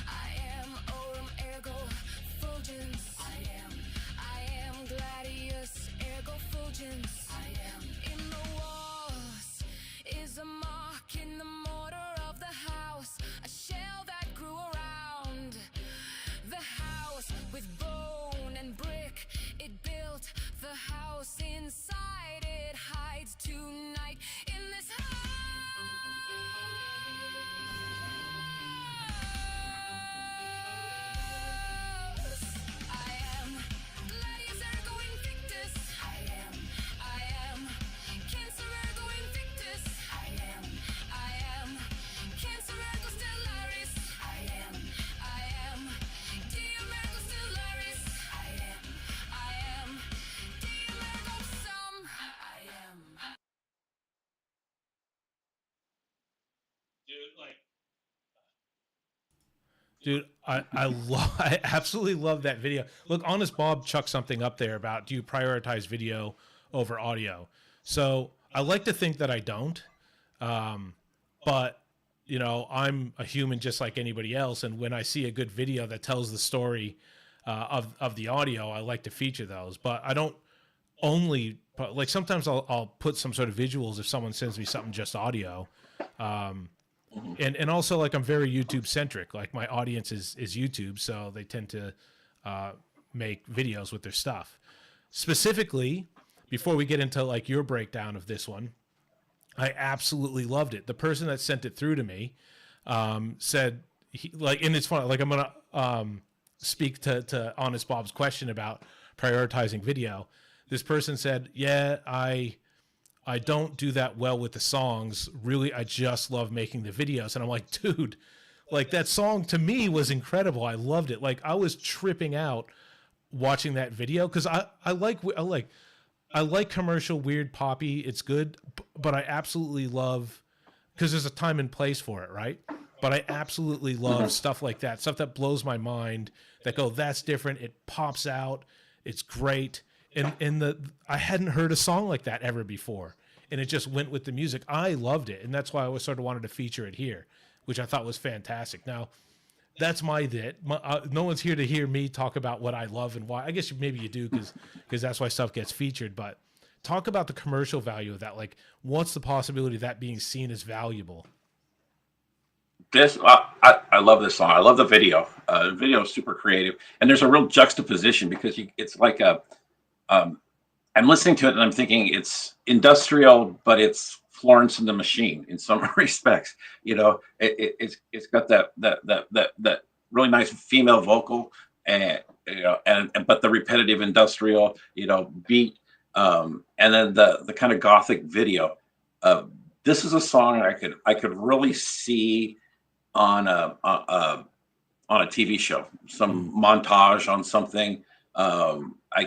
I am aurum ergo Dude, I absolutely love that video. Look, Honest Bob chucked something up there about, do you prioritize video over audio? So I like to think that I don't, but you know, I'm a human just like anybody else, and when I see a good video that tells the story of the audio, I like to feature those. But I don't only like, sometimes I'll put some sort of visuals if someone sends me something just audio. And also, like, I'm very YouTube centric. Like, my audience is YouTube, so they tend to make videos with their stuff. Specifically, before we get into like your breakdown of this one, I absolutely loved it. The person that sent it through to me said, and it's funny. Like, I'm gonna speak to Honest Bob's question about prioritizing video. This person said, "Yeah, I don't do that well with the songs. Really, I just love making the videos." And I'm like, dude, like, that song to me was incredible. I loved it. Like, I was tripping out watching that video because I like commercial, weird, poppy. It's good, but I absolutely love, because there's a time and place for it, right? But I absolutely love stuff like that, stuff that blows my mind, that go, that's different. It pops out. It's great. And I hadn't heard a song like that ever before, and it just went with the music. I loved it, and that's why I was sort of wanted to feature it here, which I thought was fantastic. Now, that's no one's here to hear me talk about what I love and why. I guess maybe you do, because that's why stuff gets featured. But talk about the commercial value of that. Like, what's the possibility of that being seen as valuable? I love this song. I love the video. The video is super creative, and there's a real juxtaposition because it's like I'm listening to it and I'm thinking it's industrial, but it's Florence and the Machine in some respects. You know, it's got that really nice female vocal, and you know, and but the repetitive industrial, you know, beat, and then the kind of gothic video. This is a song I could really see on a TV show, some montage on something. I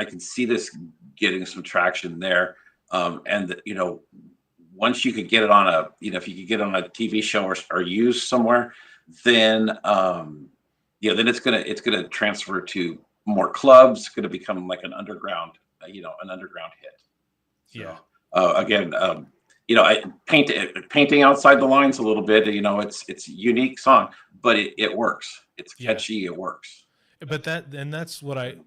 could see this getting some traction there. And you know, once you could get it on if you could get it on a TV show or used somewhere, then then it's gonna transfer to more clubs. It's gonna become like an underground hit. So, Yeah. Again, painting outside the lines a little bit. You know, it's a unique song, but it works. It's catchy. Yeah. It works. But that's what I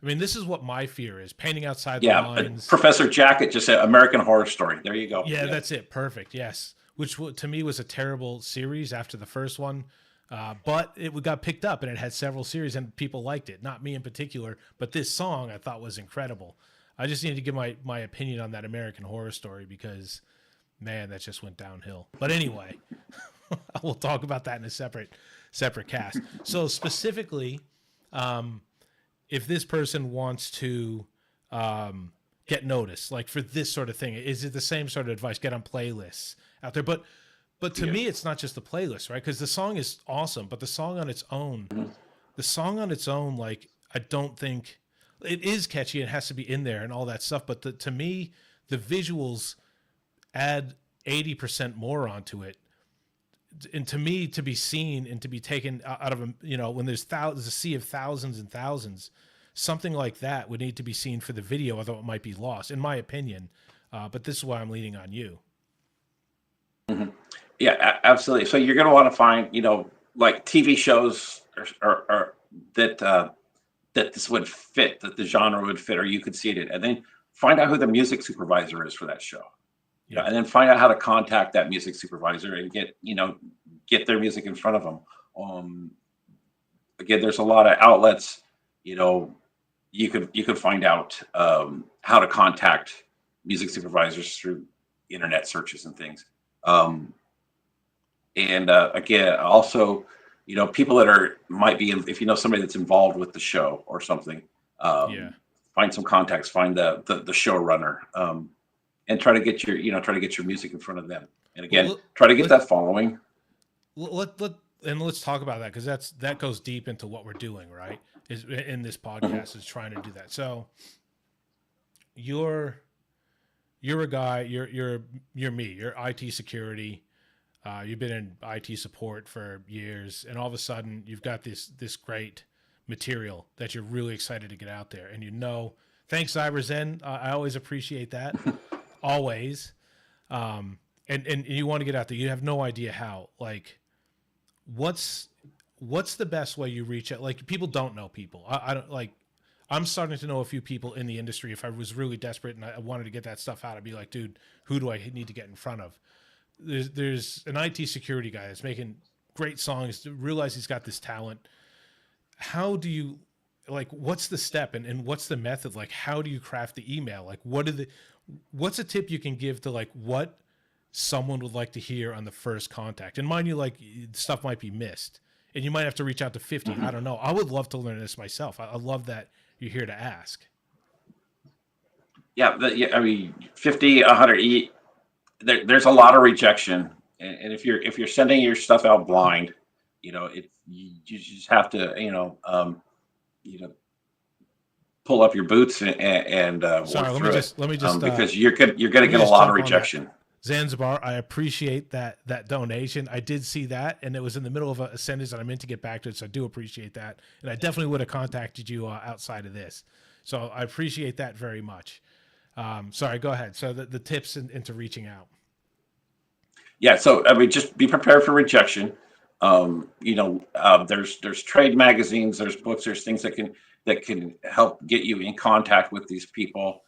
mean, this is what my fear is, painting outside the lines. Professor Jacket just said American Horror Story. There you go. Yeah, that's it. Perfect. Yes. Which to me was a terrible series after the first one. But it got picked up and it had several series and people liked it. Not me in particular, but this song I thought was incredible. I just needed to give my opinion on that American Horror Story because, man, that just went downhill. But anyway, we'll talk about that in a separate cast. So specifically, if this person wants to get noticed, like for this sort of thing, is it the same sort of advice? Get on playlists out there. But to me, it's not just the playlist, right? Because the song is awesome, but the song on its own, like, I don't think it is catchy. It has to be in there and all that stuff. But to me, the visuals add 80% more onto it. And to me, to be seen and to be taken out of when there's a sea of thousands and thousands, something like that would need to be seen for the video, although it might be lost, in my opinion. But this is why I'm leaning on you. Mm-hmm. Yeah, absolutely. So you're going to want to find, like TV shows or that this would fit, that the genre would fit, or you could see it in, and then find out who the music supervisor is for that show. Yeah, and then find out how to contact that music supervisor and get their music in front of them. Again, there's a lot of outlets. You could find out how to contact music supervisors through internet searches and things. Again, also, people that might be, if you know somebody that's involved with the show or something, find some contacts, find the showrunner. And try to get your music in front of them. And again, try to get that following. Let's talk about that, because that goes deep into what we're doing, right? Is in this podcast is trying to do that. So your you're a guy, you're me, you're IT security. You've been in IT support for years, and all of a sudden you've got this great material that you're really excited to get out there. And thanks, Zen. I always appreciate that, always. And you want to get out there. You have no idea how. Like, what's the best way you reach out? Like, people don't know people. I don't like. I'm starting to know a few people in the industry. If I was really desperate and I wanted to get that stuff out, I'd be like, dude, who do I need to get in front of? There's an IT security guy that's making great songs. Realize he's got this talent. How do you, like, what's the step and what's the method? Like, how do you craft the email? Like, what's a tip you can give to, like, what someone would like to hear on the first contact? And mind you, like, stuff might be missed and you might have to reach out to 50. I don't know. I would love to learn this myself. I love that you're here to ask. Yeah. I mean, 50, 100, there's a lot of rejection. And if you're sending your stuff out blind, you just have to, pull up your boots and Sorry, work through it. Let me just because you're going to get a lot of rejection. Zanzibar, I appreciate that donation. I did see that, and it was in the middle of a sentence, and I meant to get back to it, so I do appreciate that. And I definitely would have contacted you outside of this. So I appreciate that very much. Sorry, go ahead. So the tips into reaching out. Yeah, so I mean, just be prepared for rejection. There's trade magazines, there's books, there's things that can help get you in contact with these people,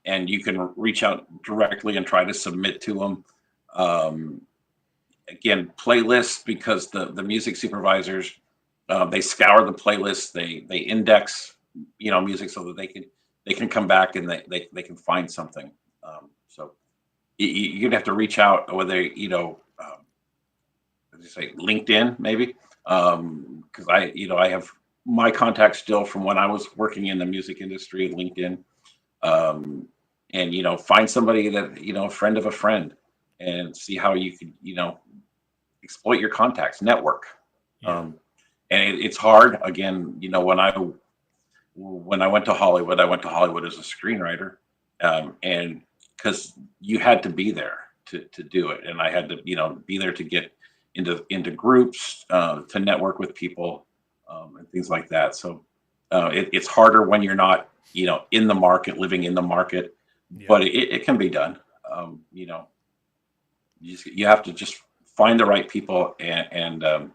and you can reach out directly and try to submit to them. Again, playlists, because the music supervisors, they scour the playlists, they index music so that they can come back and they can find something. So you're gonna have to reach out, whether say LinkedIn maybe, because I have my contacts still from when I was working in the music industry at LinkedIn, and find somebody that a friend of a friend, and see how you could exploit your contacts, network. Yeah. And it's hard. Again, when I went to Hollywood as a screenwriter, and because you had to be there to do it, and I had to be there to get into groups, to network with people, and things like that. So it's harder when you're not in the market, living in the market. Yeah. But it can be done. You have to just find the right people and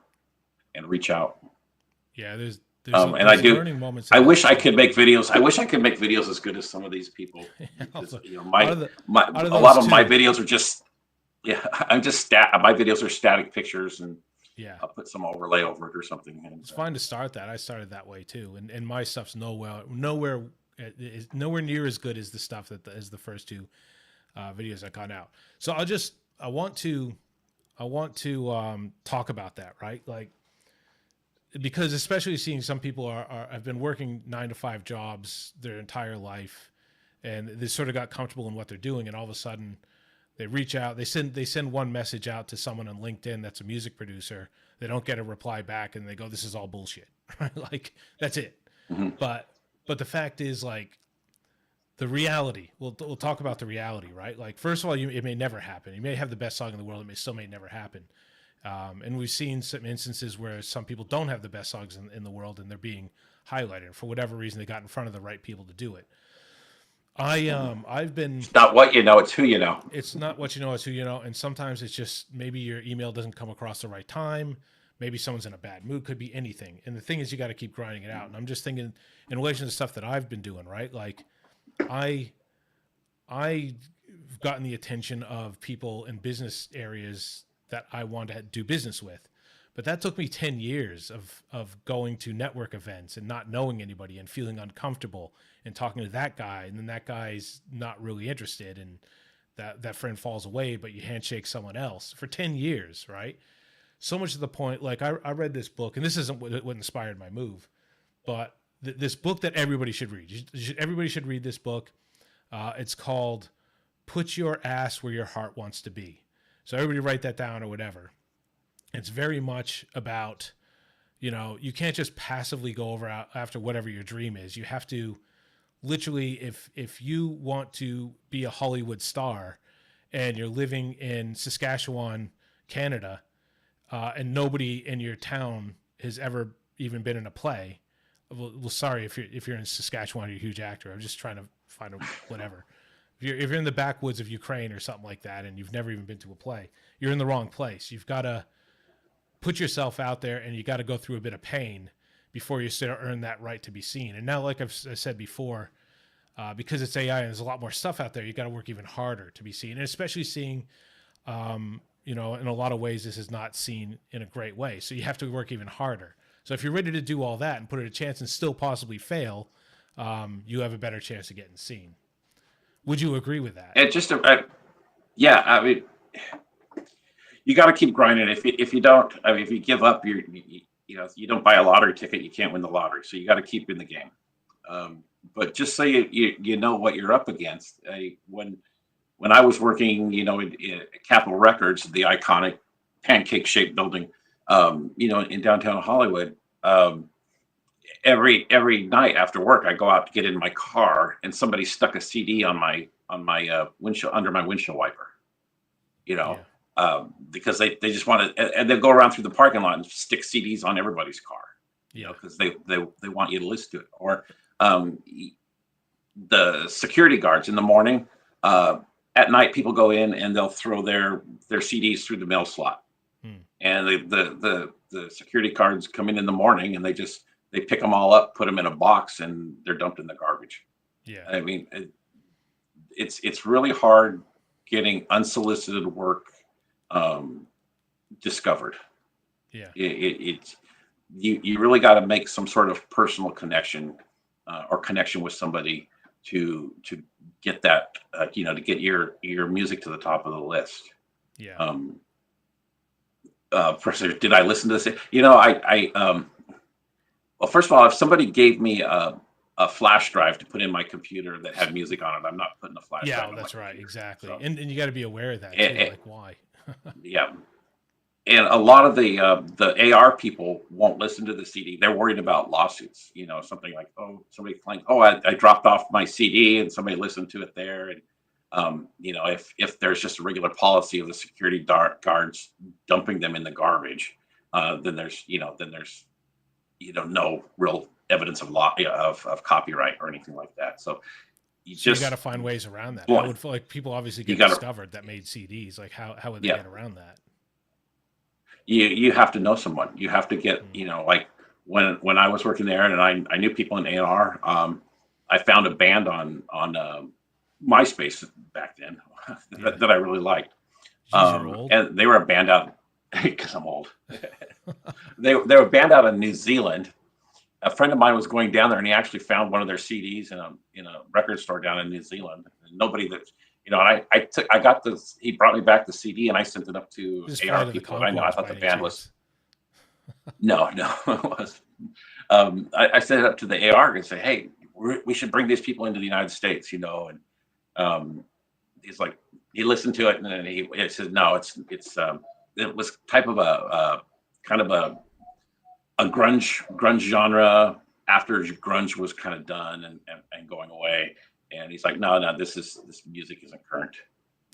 reach out. Yeah, there's and I wish I could make videos. I wish I could make videos as good as some of these people. Because, a lot of my videos are just, my videos are static pictures, and I'll put some overlay over it or something. And, it's fine to start that. I started that way too, and my stuff's nowhere near as good as the stuff as the first two videos I got out. So I want to talk about that, right? Like, because especially seeing some people have been working 9-to-5 jobs their entire life, and they sort of got comfortable in what they're doing, and all of a sudden they reach out, they send one message out to someone on LinkedIn that's a music producer. They don't get a reply back, and they go, "This is all bullshit." Right? Like, that's it. Mm-hmm. But the fact is, like, the reality. We'll talk about the reality, right? Like, first of all, it may never happen. You may have the best song in the world, it may never happen. And we've seen some instances where some people don't have the best songs in the world, and they're being highlighted. For whatever reason, they got in front of the right people to do it. I've been... It's not what you know, it's who you know. It's not what you know, it's who you know. And sometimes it's just maybe your email doesn't come across the right time. Maybe someone's in a bad mood. Could be anything. And the thing is, you got to keep grinding it out. And I'm just thinking in relation to stuff that I've been doing, right? Like, I've gotten the attention of people in business areas that I want to do business with. But that took me 10 years of going to network events and not knowing anybody and feeling uncomfortable and talking to that guy. And then that guy's not really interested, and that friend falls away, but you handshake someone else for 10 years, right? So much to the point, like, I read this book, and this isn't what inspired my move, but this book that everybody should read. Everybody should read this book. It's called Put Your Ass Where Your Heart Wants to Be. So everybody write that down or whatever. It's very much about, you can't just passively go over after whatever your dream is. You have to literally, if you want to be a Hollywood star and you're living in Saskatchewan, Canada, and nobody in your town has ever even been in a play, well, sorry if you're in Saskatchewan, you're a huge actor. I'm just trying to find a whatever. If you're in the backwoods of Ukraine or something like that, and you've never even been to a play, you're in the wrong place. You've got to put yourself out there, and you got to go through a bit of pain before you start to earn that right to be seen. And now, like I said before, because it's AI and there's a lot more stuff out there, you got to work even harder to be seen, and especially seeing, in a lot of ways, this is not seen in a great way. So you have to work even harder. So if you're ready to do all that and put it a chance and still possibly fail, you have a better chance of getting seen. Would you agree with that? It just, yeah. I mean, you got to keep grinding. If you don't, I mean, if you give up, you don't buy a lottery ticket, you can't win the lottery. So you got to keep in the game. But just so you know what you're up against. When I was working, in Capitol Records, the iconic pancake-shaped building, in downtown Hollywood, every night after work, I go out to get in my car, and somebody stuck a CD on my windshield, under my windshield wiper. Because they just want to, and they'll go around through the parking lot and stick CDs on everybody's car. Because they want you to listen to it. Or the security guards in the morning. At night, people go in and they'll throw their CDs through the mail slot. And the security guards come in the morning and they pick them all up, put them in a box, and they're dumped in the garbage. Yeah. I mean, it's really hard getting unsolicited work discovered. Yeah. You really got to make some sort of personal connection or connection with somebody to get that, to get your music to the top of the list. Yeah. Did I listen to this? Well, first of all, if somebody gave me a flash drive to put in my computer that had music on it, I'm not putting a flash drive. Yeah, that's right. Exactly. So, and you got to be aware of that too. Like why? Yeah. And a lot of the AR people won't listen to the CD. They're worried about lawsuits. Something like, somebody claims, I dropped off my CD and somebody listened to it there. And if there's just a regular policy of the security guards dumping them in the garbage, then there's no real evidence of law of copyright or anything like that. So you got to find ways around that. I would feel like people obviously get discovered that made CDs. Like how would they get around that? You have to know someone. You have to get, like when I was working there and I knew people in A&R, I found a band on MySpace back then that I really liked. And they were a band out, because I'm old. they were a band out of New Zealand. A friend of mine was going down there and he actually found one of their CDs in a record store down in New Zealand. And nobody that, I got this, he brought me back the CD and I sent it up to AR people. I thought the band was, no, it was. I sent it up to the AR and say, hey, we should bring these people into the United States, and he's like, he listened to it and then he said, no, it was type of a kind of a grunge genre after grunge was kind of done and going away. And he's like, no, this music isn't current.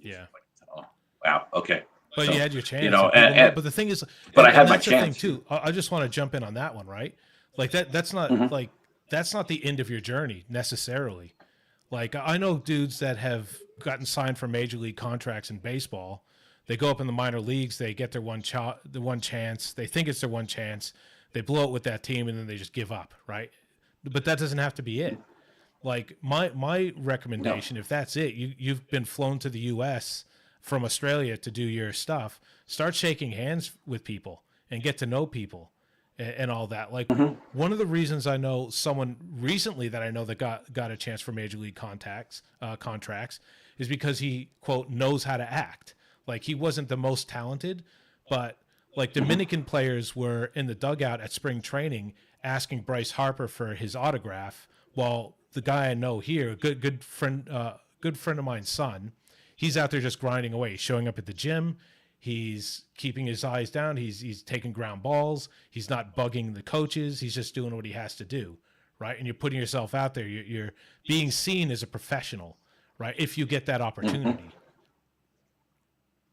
Yeah. Like, oh, wow. Okay. But you had your chance. But the thing is, but I had my chance too. I just want to jump in on that one, right? Like that's not like, that's not the end of your journey necessarily. Like I know dudes that have gotten signed for major league contracts in baseball. They go up in the minor leagues. They get their one chance. They think it's their one chance. They blow it with that team, and then they just give up, right? But that doesn't have to be it. Like my recommendation, if that's it, you've been flown to the U.S. from Australia to do your stuff. Start shaking hands with people and get to know people and all that. Like one of the reasons I know someone recently that I know that got a chance for major league contracts is because he, quote, knows how to act. Like he wasn't the most talented, but like Dominican players were in the dugout at spring training asking Bryce Harper for his autograph, while the guy I know here, good friend of mine's son, he's out there just grinding away, showing up at the gym. He's keeping his eyes down. He's taking ground balls. He's not bugging the coaches. He's just doing what he has to do, right? And you're putting yourself out there. You're being seen as a professional, right? If you get that opportunity.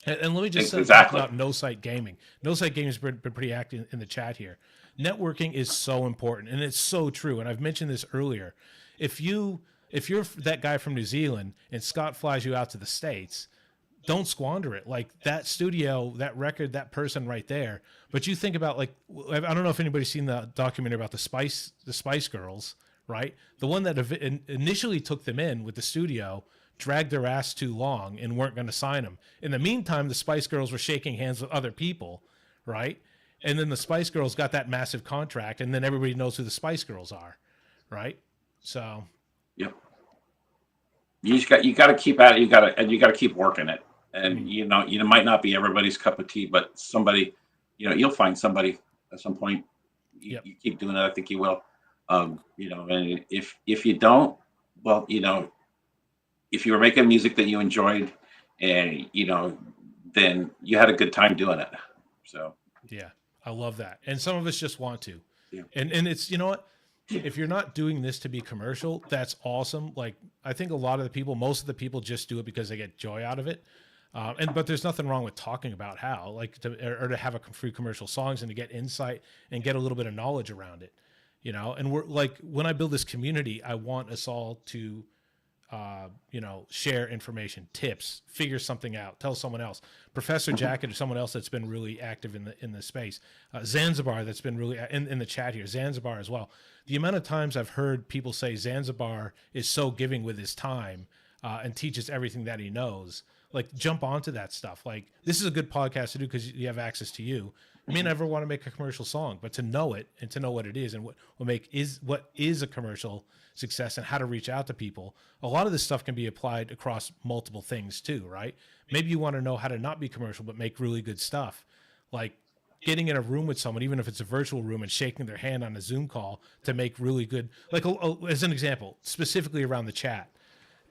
And let me just talk about No Site Gaming. No Site Gaming has been pretty active in the chat here. Networking is so important, and it's so true. And I've mentioned this earlier. If you're that guy from New Zealand and Scott flies you out to the States, don't squander it. Like that studio, that record, that person right there. But you think about, like, I don't know if anybody's seen the documentary about the Spice Girls, right? The one that initially took them in with the studio dragged their ass too long and weren't going to sign them. In the meantime, the Spice Girls were shaking hands with other people, right? And then the Spice Girls got that massive contract, and then everybody knows who the Spice Girls are, right? So, yep. You got to keep at it. You got to keep working it. And you might not be everybody's cup of tea, but somebody, you'll find somebody at some point. You keep doing it. I think you will. And if you don't, well, if you were making music that you enjoyed, and then you had a good time doing it. So yeah, I love that. And some of us just want to. Yeah. And it's, you know what? If you're not doing this to be commercial, that's awesome. Like, I think most of the people just do it because they get joy out of it. But there's nothing wrong with talking about how, like, to have a free commercial songs and to get insight and get a little bit of knowledge around it, and we're like, when I build this community, I want us all to, share information, tips, figure something out, tell someone else. Professor Jacket or someone else that's been really active in the space. Zanzibar, that's been really in the chat here. Zanzibar as well. The amount of times I've heard people say Zanzibar is so giving with his time and teaches everything that he knows. Like, jump onto that stuff. Like, this is a good podcast to do because you have access to you. You may never want to make a commercial song, but to know it and to know what it is and what is a commercial success and how to reach out to people. A lot of this stuff can be applied across multiple things too, right? Maybe you want to know how to not be commercial but make really good stuff. Like getting in a room with someone, even if it's a virtual room, and shaking their hand on a Zoom call to make really good, like as an example, specifically around the chat.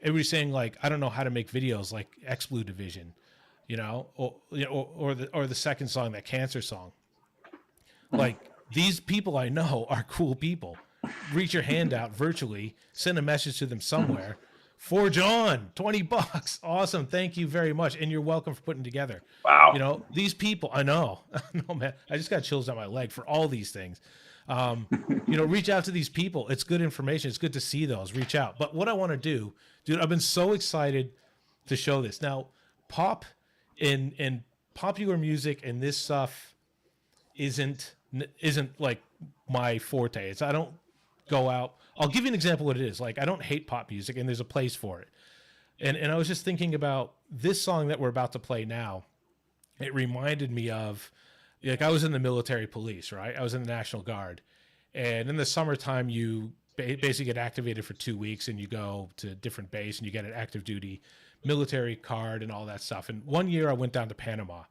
Everybody's saying, like, I don't know how to make videos like X-BlueDivision, or the second song, that Cancer song. Like, these people I know are cool people. Reach your hand out virtually, send a message to them somewhere. For John, $20. Awesome. Thank you very much. And you're welcome for putting together. Wow. These people, I know. No, man, I just got chills down my leg for all these things. Reach out to these people. It's good information. It's good to see those. Reach out. But what I want to do, dude, I've been so excited to show this. Now, pop and popular music and this stuff isn't like my forte. I don't go out. I'll give you an example of what it is. Like, I don't hate pop music, and there's a place for it. And I was just thinking about this song that we're about to play now. It reminded me of, like, I was in the military police, right? I was in the National Guard. And in the summertime, you basically get activated for 2 weeks, and you go to different base, and you get an active duty military card and all that stuff. And one year I went down to Panama.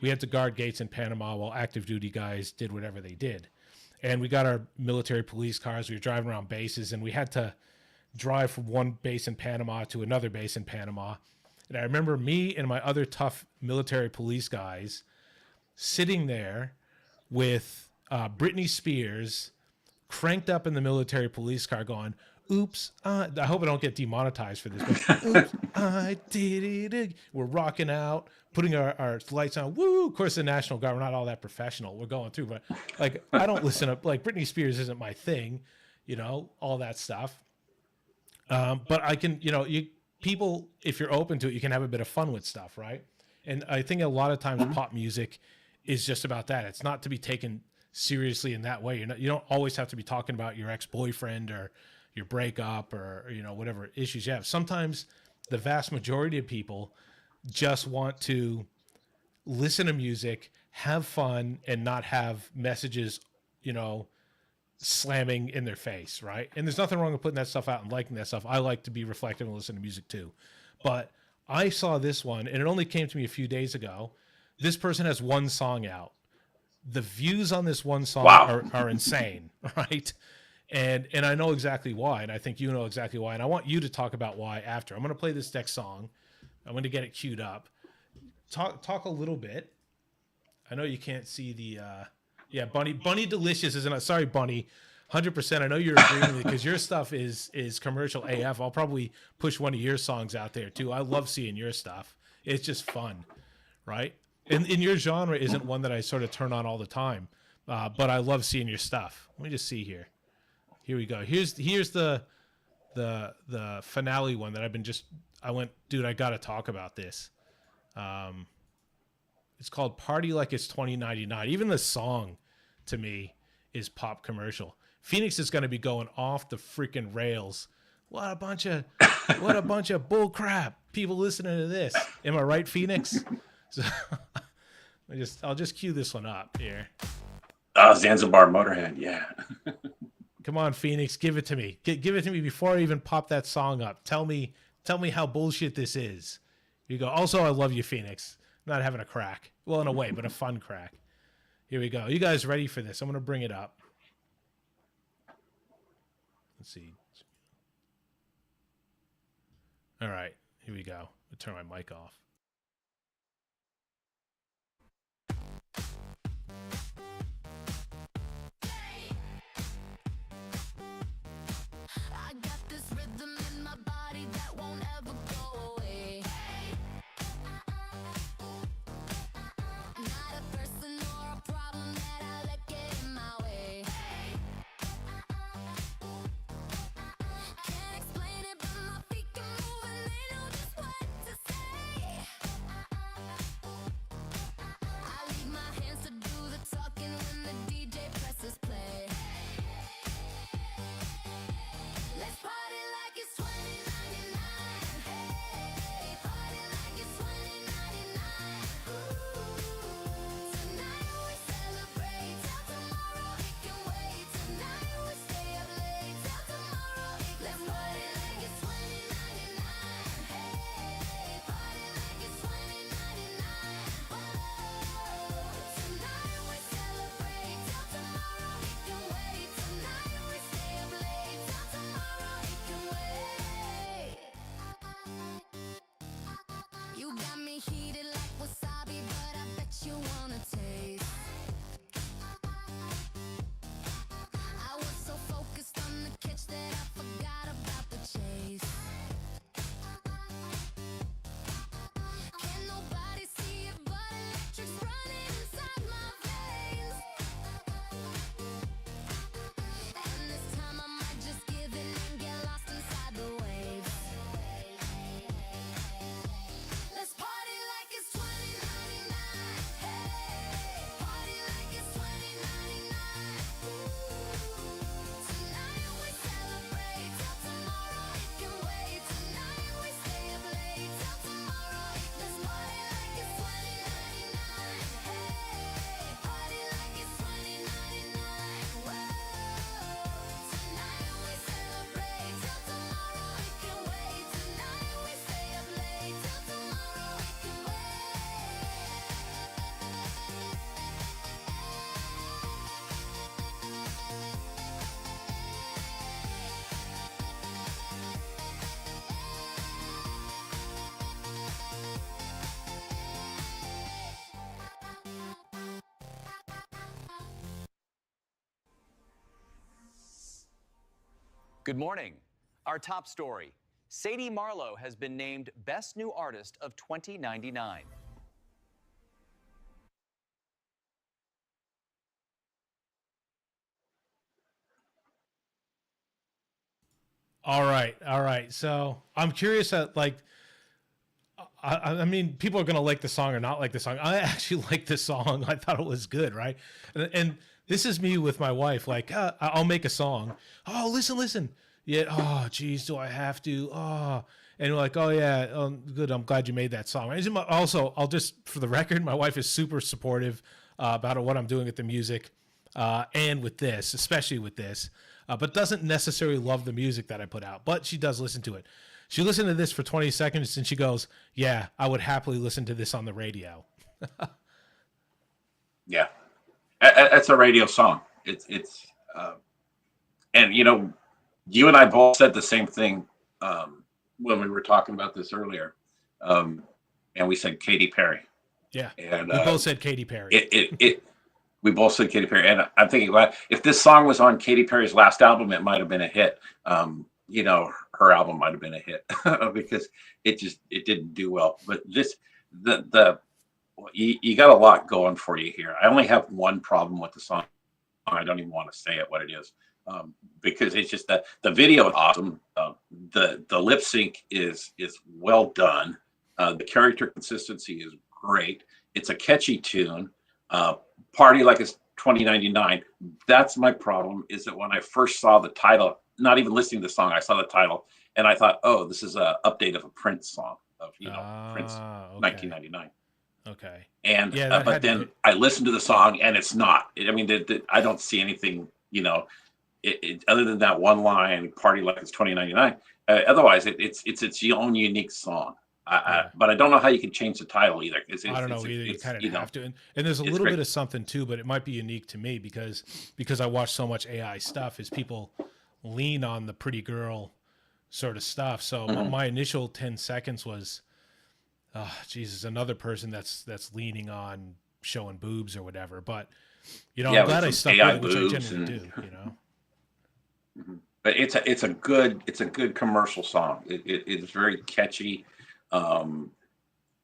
We had to guard gates in Panama while active duty guys did whatever they did. And we got our military police cars. We were driving around bases, and we had to drive from one base in Panama to another base in Panama. And I remember me and my other tough military police guys sitting there with Britney Spears cranked up in the military police car going, oops, I hope I don't get demonetized for this. But, oops, I did it. We're rocking out, putting our lights on. Woo! Of course, the National Guard, we're not all that professional. We're going through, but like, I don't listen to, like, Britney Spears isn't my thing, all that stuff. But I can, people, if you're open to it, you can have a bit of fun with stuff, right? And I think a lot of times pop music is just about that. It's not to be taken seriously in that way. You don't always have to be talking about your ex-boyfriend or your breakup or, whatever issues you have. Sometimes the vast majority of people just want to listen to music, have fun, and not have messages, slamming in their face, right? And there's nothing wrong with putting that stuff out and liking that stuff. I like to be reflective and listen to music too. But I saw this one, and it only came to me a few days ago. This person has one song out. The views on this one song are insane, right? And I know exactly why, and I think you know exactly why, and I want you to talk about why after. I'm going to play this next song. I'm going to get it queued up. Talk a little bit. I know you can't see the Bunny Delicious isn't. Sorry, Bunny. 100%. I know you're agreeing with me because your stuff is commercial AF. I'll probably push one of your songs out there too. I love seeing your stuff. It's just fun, right? And your genre isn't one that I sort of turn on all the time, but I love seeing your stuff. Let me just see here. Here we go. Here's the finale one that I went, dude, I got to talk about this. It's called Party Like It's 2099. Even the song to me is pop commercial. Phoenix is going to be going off the freaking rails. What a bunch of bull crap. People listening to this. Am I right, Phoenix? So I'll just cue this one up here. Oh, Zanzibar Motorhead. Yeah. Come on, Phoenix, give it to me. Give it to me before I even pop that song up. Tell me how bullshit this is. You go. Also, I love you, Phoenix. I'm not having a crack. Well, in a way, but a fun crack. Here we go. You guys ready for this? I'm going to bring it up. Let's see. All right. Here we go. I'll turn my mic off. I got this rhythm in my body that won't ever go away. Not a person or a problem that I let get in my way. Can't explain it, but my feet can move and they know just what to say. I leave my hands to do the talking when the DJ presses play. Let's party like it's 2099. Hey, party like it's 2099. Tonight we celebrate, till tomorrow it can wait. Tonight we stay up late, till tomorrow it can wait. Let's party like it's 2099. Hey, party like it's 2099. Tonight we celebrate, till tomorrow it can wait. Tonight we stay up late, till tomorrow it can wait. You got me heated like wasabi, but I bet you wanna taste. I was so focused on the catch that I forgot about the chase. Can nobody see it, but electric's running inside my veins. And this time I might just give in and get lost inside the waves. Let's party like it's 2099. Hey, party like it's 2099. Tonight we celebrate, till tomorrow it can wait. Tonight we stay up late, till tomorrow it can wait. Let's party like it's 2099. Hey, party like it's 2099. Whoa. Tonight we celebrate, till tomorrow it can wait. Tonight we stay up late, till tomorrow it can wait. Good morning. Our top story. Sadie Marlowe has been named Best New Artist of 2099. All right. So I'm curious at I mean, people are going to like the song or not like the song. I actually like the song. I thought it was good, right? And this is me with my wife. Like, I'll make a song. Oh, listen. Yeah. Oh, geez, do I have to? Oh, and we're like, oh yeah, good. I'm glad you made that song. Also, I'll just, for the record, my wife is super supportive about what I'm doing with the music and with this, especially with this, but doesn't necessarily love the music that I put out. But she does listen to it. She listened to this for 20 seconds and she goes, yeah, I would happily listen to this on the radio. Yeah. That's a radio song. It's and you know, you and I both said the same thing when we were talking about this earlier. And we said Katy Perry. Yeah. And we both said Katy Perry. we both said Katy Perry, and I'm thinking, well, if this song was on Katy Perry's last album, it might have been a hit. You know, her album might have been a hit because it didn't do well. But this, you got a lot going for you here. I only have one problem with the song. I don't even want to say it what it is, because it's just that the video is awesome. The lip sync is well done. The character consistency is great. It's a catchy tune. Party Like It's 2099. That's my problem, is that when I first saw the title, not even listening to the song, I saw the title and I thought, oh, this is an update of a Prince song of, Prince 1999. Okay. And but then I listened to the song and it's not. I mean, I don't see anything, other than that one line, Party Like It's 2099. Otherwise, it's its own unique song. But I don't know how you can change the title either. I don't know either. You kind of have to. And there's a little bit of something too, but it might be unique to me because I watch so much AI stuff, is people lean on the pretty girl sort of stuff. So my initial 10 seconds was, oh, Jesus, another person that's leaning on showing boobs or whatever. But, I'm glad I stuck with it, which I generally do, But it's a good commercial song. It's very catchy.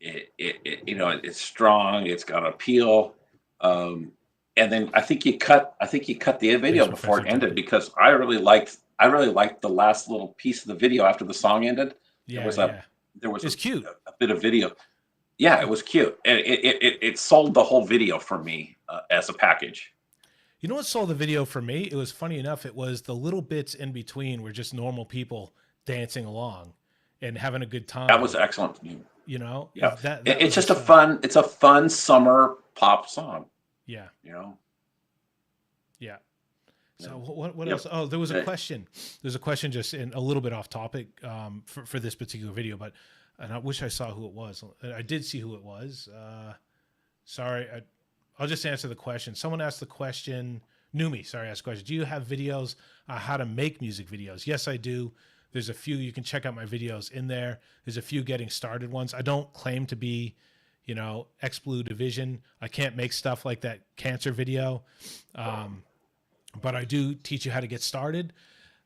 It's strong. It's got appeal. And then I think you cut the video before it ended, because I really liked the last little piece of the video after the song ended. There was cute. A bit of video. Yeah, it was cute. And it sold the whole video for me as a package. You know what sold the video for me? It was funny enough. It was the little bits in between were just normal people dancing along and having a good time. That was excellent. Yeah. It's just a fun summer pop song. Yeah. Yeah. So Yeah. what else? Oh, there was a question. There's a question just in a little bit off topic for this particular video, and I wish I saw who it was. I did see who it was. Sorry. I'll just answer the question. Someone asked the question, asked the question. Do you have videos on how to make music videos? Yes, I do. There's a few. You can check out my videos in there. There's a few getting started ones. I don't claim to be, X-BlueDivision. I can't make stuff like that cancer video. But I do teach you how to get started.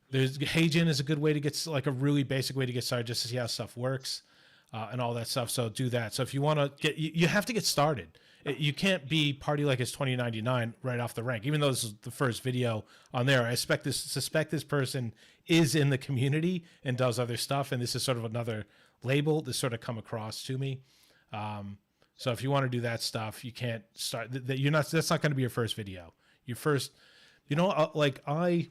There's Heijin is a good way to get, like a really basic way to get started, just to see how stuff works and all that stuff. So do that. So if you want to you have to get started. You can't be Party Like It's 2099 right off the rank, even though this is the first video on there. I suspect this person is in the community and does other stuff, and this is sort of another label that's sort of come across to me. So if you want to do that stuff, you can't start. That's not going to be your first video. Your first, I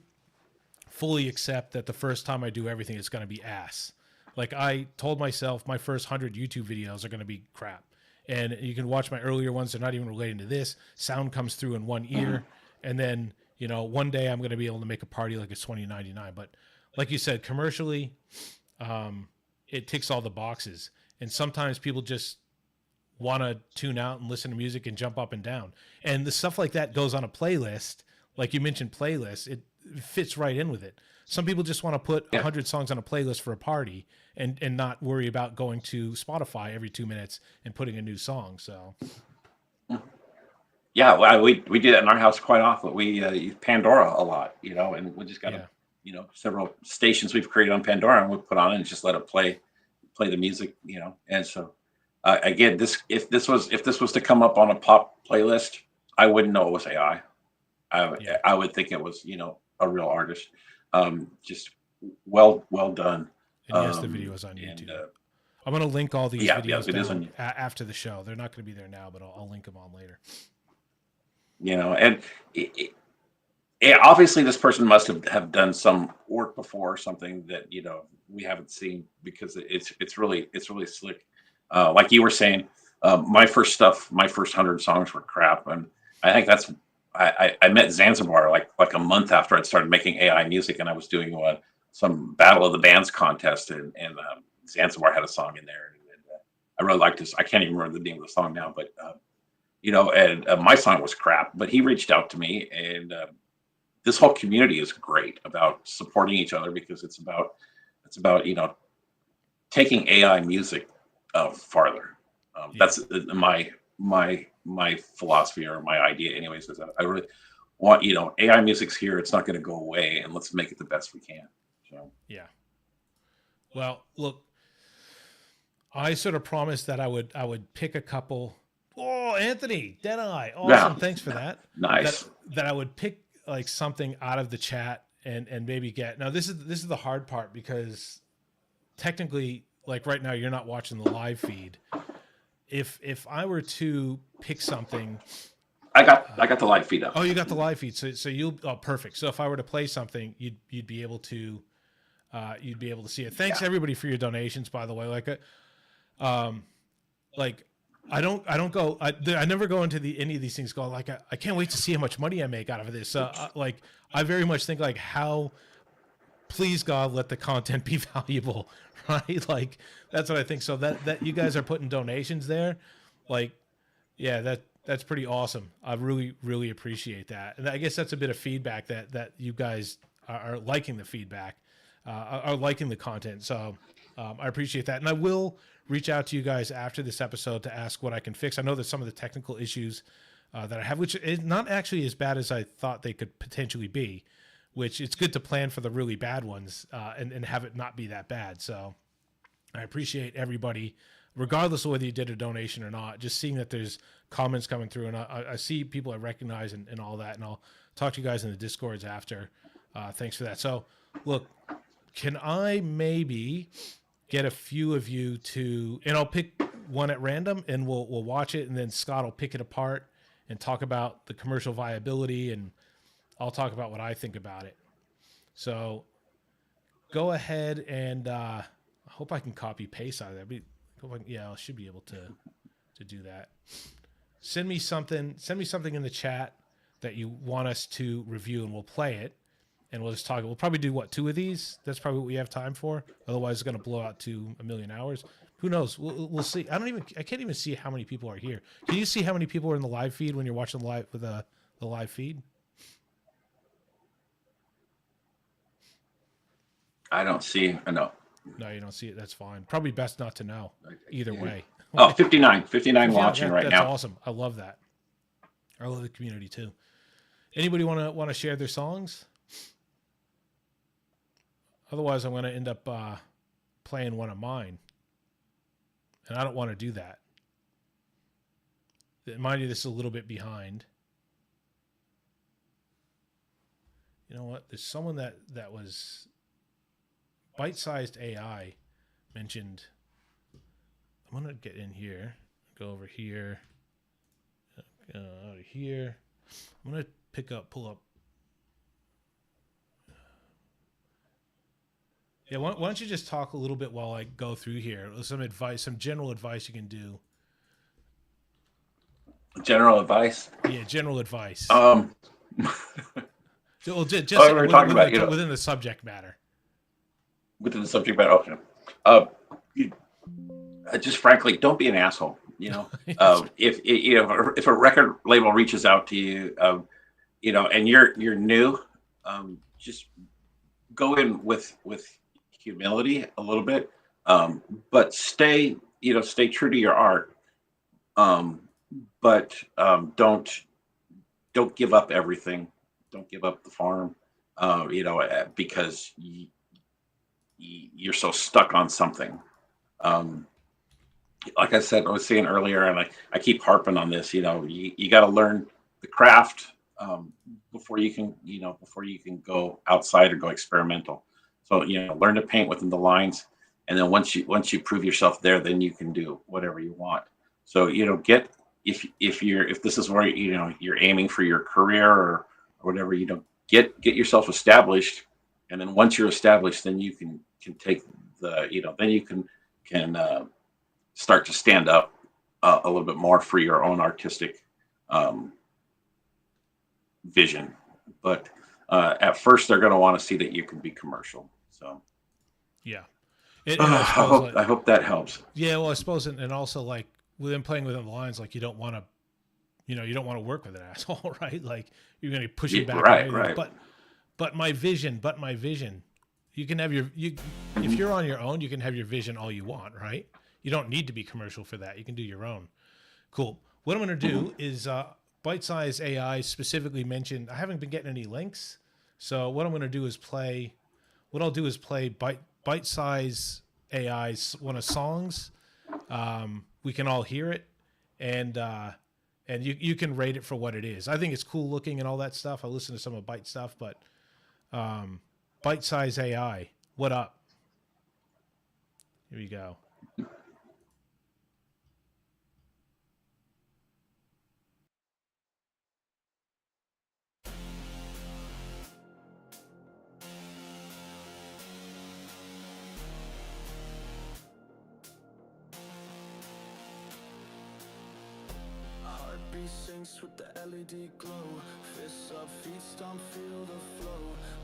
fully accept that the first time I do everything, it's going to be ass. Like I told myself, my first 100 YouTube videos are going to be crap. And you can watch my earlier ones. They're not even relating to this. Sound comes through in one ear. And then, one day I'm going to be able to make a Party Like It's 2099. But like you said, commercially, it ticks all the boxes. And sometimes people just want to tune out and listen to music and jump up and down. And the stuff like that goes on a playlist. Like you mentioned playlists, it fits right in with it. Some people just want to put 100 songs on a playlist for a party and not worry about going to Spotify every 2 minutes and putting a new song. So, yeah, well, we do that in our house quite often. We use Pandora a lot, and we just got several stations we've created on Pandora, and we put on it and just let it play the music, And so, again, if this was to come up on a pop playlist, I wouldn't know it was AI. I would think it was, a real artist. Just well done. And yes, the video is on YouTube. I'm going to link all these videos down after the show. They're not going to be there now, but I'll link them on later. And obviously this person must have done some work before, or something that we haven't seen, because it's really slick. Like you were saying, my first 100 songs were crap, and I think that's. I met Zanzibar like a month after I'd started making AI music, and I was doing some Battle of the Bands contest, and Zanzibar had a song in there, and I really liked this. I can't even remember the name of the song now, but and my song was crap, but he reached out to me, and this whole community is great about supporting each other, because it's about taking AI music farther. That's my my philosophy or my idea anyways, is that I really want, AI music's here. It's not going to go away, and let's make it the best we can. So. Yeah. Well, look, I sort of promised that I would pick a couple. Oh, Anthony, Deadeye. Awesome. Yeah. Thanks for that. Nice. That I would pick like something out of the chat and maybe get. Now this is the hard part, because technically, like right now, you're not watching the live feed. If I were to pick something, I got the live feed up. Oh, you got the live feed. So you'll perfect. So if I were to play something, you'd be able to see it. Thanks everybody for your donations, by the way. I never go into any of these things going like, I can't wait to see how much money I make out of this. I very much think like, how, please God, let the content be valuable, right? Like, that's what I think. So that you guys are putting donations there, like, yeah, that's pretty awesome. I really, really appreciate that. And I guess that's a bit of feedback that you guys are liking the feedback, are liking the content. So I appreciate that. And I will reach out to you guys after this episode to ask what I can fix. I know that some of the technical issues that I have, which is not actually as bad as I thought they could potentially be, which it's good to plan for the really bad ones and have it not be that bad. So I appreciate everybody, regardless of whether you did a donation or not, just seeing that there's comments coming through, and I see people I recognize and all that, and I'll talk to you guys in the Discords after. Thanks for that. So look, can I maybe get a few of you to, and I'll pick one at random and we'll watch it, and then Scott will pick it apart and talk about the commercial viability, and I'll talk about what I think about it. So go ahead and I hope I can copy paste out of that. Yeah, I should be able to do that. Send me something in the chat that you want us to review, and we'll play it, and we'll just talk. We'll probably do 2 of these. That's probably what we have time for. Otherwise, it's going to blow out to 1,000,000 hours. Who knows? We'll see. I can't even see how many people are here. Can you see how many people are in the live feed when you're watching live with the live feed? I don't see. No. No, you don't see it. That's fine. Probably best not to know either way. Oh, 59 watching right now. That's awesome. I love that. I love the community too. Anybody want to share their songs? Otherwise, I'm going to end up playing one of mine, and I don't want to do that. Mind you, this is a little bit behind. You know what? There's someone that was Byte-Sized AI mentioned. I'm going to get in here, go over here, out of here. I'm going to pull up. Yeah, why don't you just talk a little bit while I go through here? Some advice, some general advice you can do. General advice? Yeah, general advice. Well, just we're talking about, within the subject matter. Within the subject matter, okay. Just frankly, don't be an asshole. If a record label reaches out to you, and you're new, just go in with humility a little bit, but stay true to your art. But don't give up everything. Don't give up the farm, because you're so stuck on something. Like I said, I was saying earlier, and I keep harping on this, you got to learn the craft before you can go outside or go experimental. So, learn to paint within the lines. And then once you prove yourself there, then you can do whatever you want. So, if this is where, you're aiming for your career or whatever, get yourself established. And then once you're established, then you can take then you can start to stand up a little bit more for your own artistic vision. But at first, they're going to want to see that you can be commercial. So, yeah, I hope that helps. Yeah, well, I suppose, and also like within playing within the lines, like you don't want to work with an asshole, right? Like you're going to be pushing back, right. But my vision. You can have if you're on your own, you can have your vision all you want, right? You don't need to be commercial for that. You can do your own. Cool. what I'm going to do is Byte-Sized AI specifically mentioned. I haven't been getting any links, so what I'm going to do is play. What I'll do is play Byte-Sized AI's one of songs. We can all hear it, and you can rate it for what it is. I think it's cool looking and all that stuff. I listen to some of Byte stuff, but Byte-Sized AI, what up? Here we go. Heartbeat sinks with the LED glow. Fists up, feet stomp, feel the flow.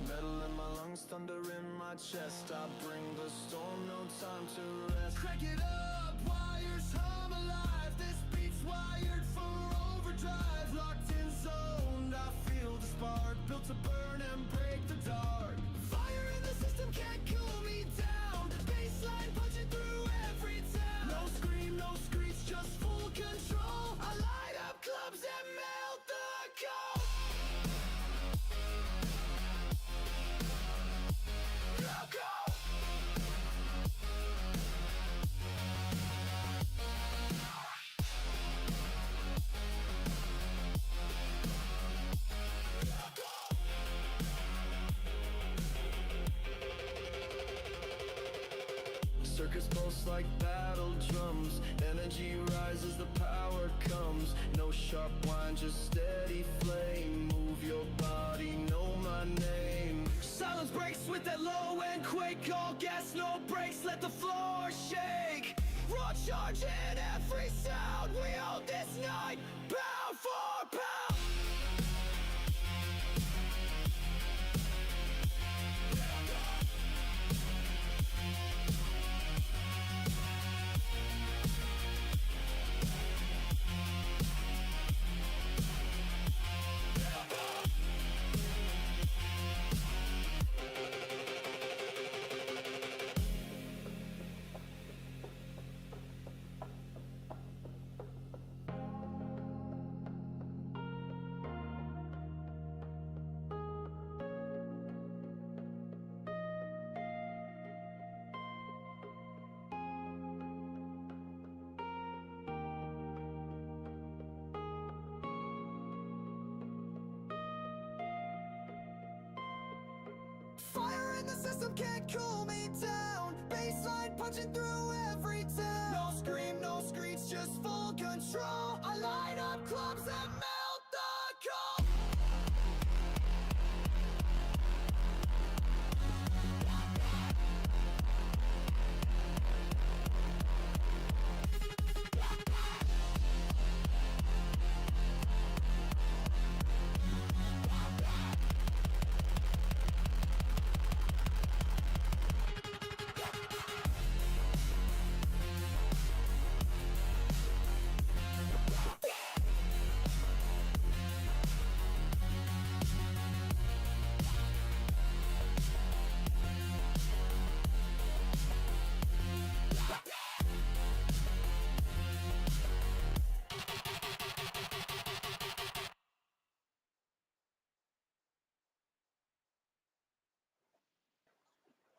Metal in my lungs, thunder in my chest. I bring the storm, no time to rest. Crank it up, wires hum alive. This beat's wired for overdrive. Locked in zone, I feel the spark. Built to burn and break the dark. Fire in the system can't cool me down. Baseline punching through every town. No scream, no screech, just full control. I light up clubs and melt the cold. Loco. Circus pulse like battle drums. Energy rises, the power comes. No sharp wine, just steady flame. Move your body, know my name. Silence breaks with that low end quake. All gas, no brakes, let the floor shake. Raw charge in every sound. We own this night, pound for pound. Fire in the system can't cool me down. Baseline punching through every town. No scream, no screech, just full control. I light up clubs and melt the cold.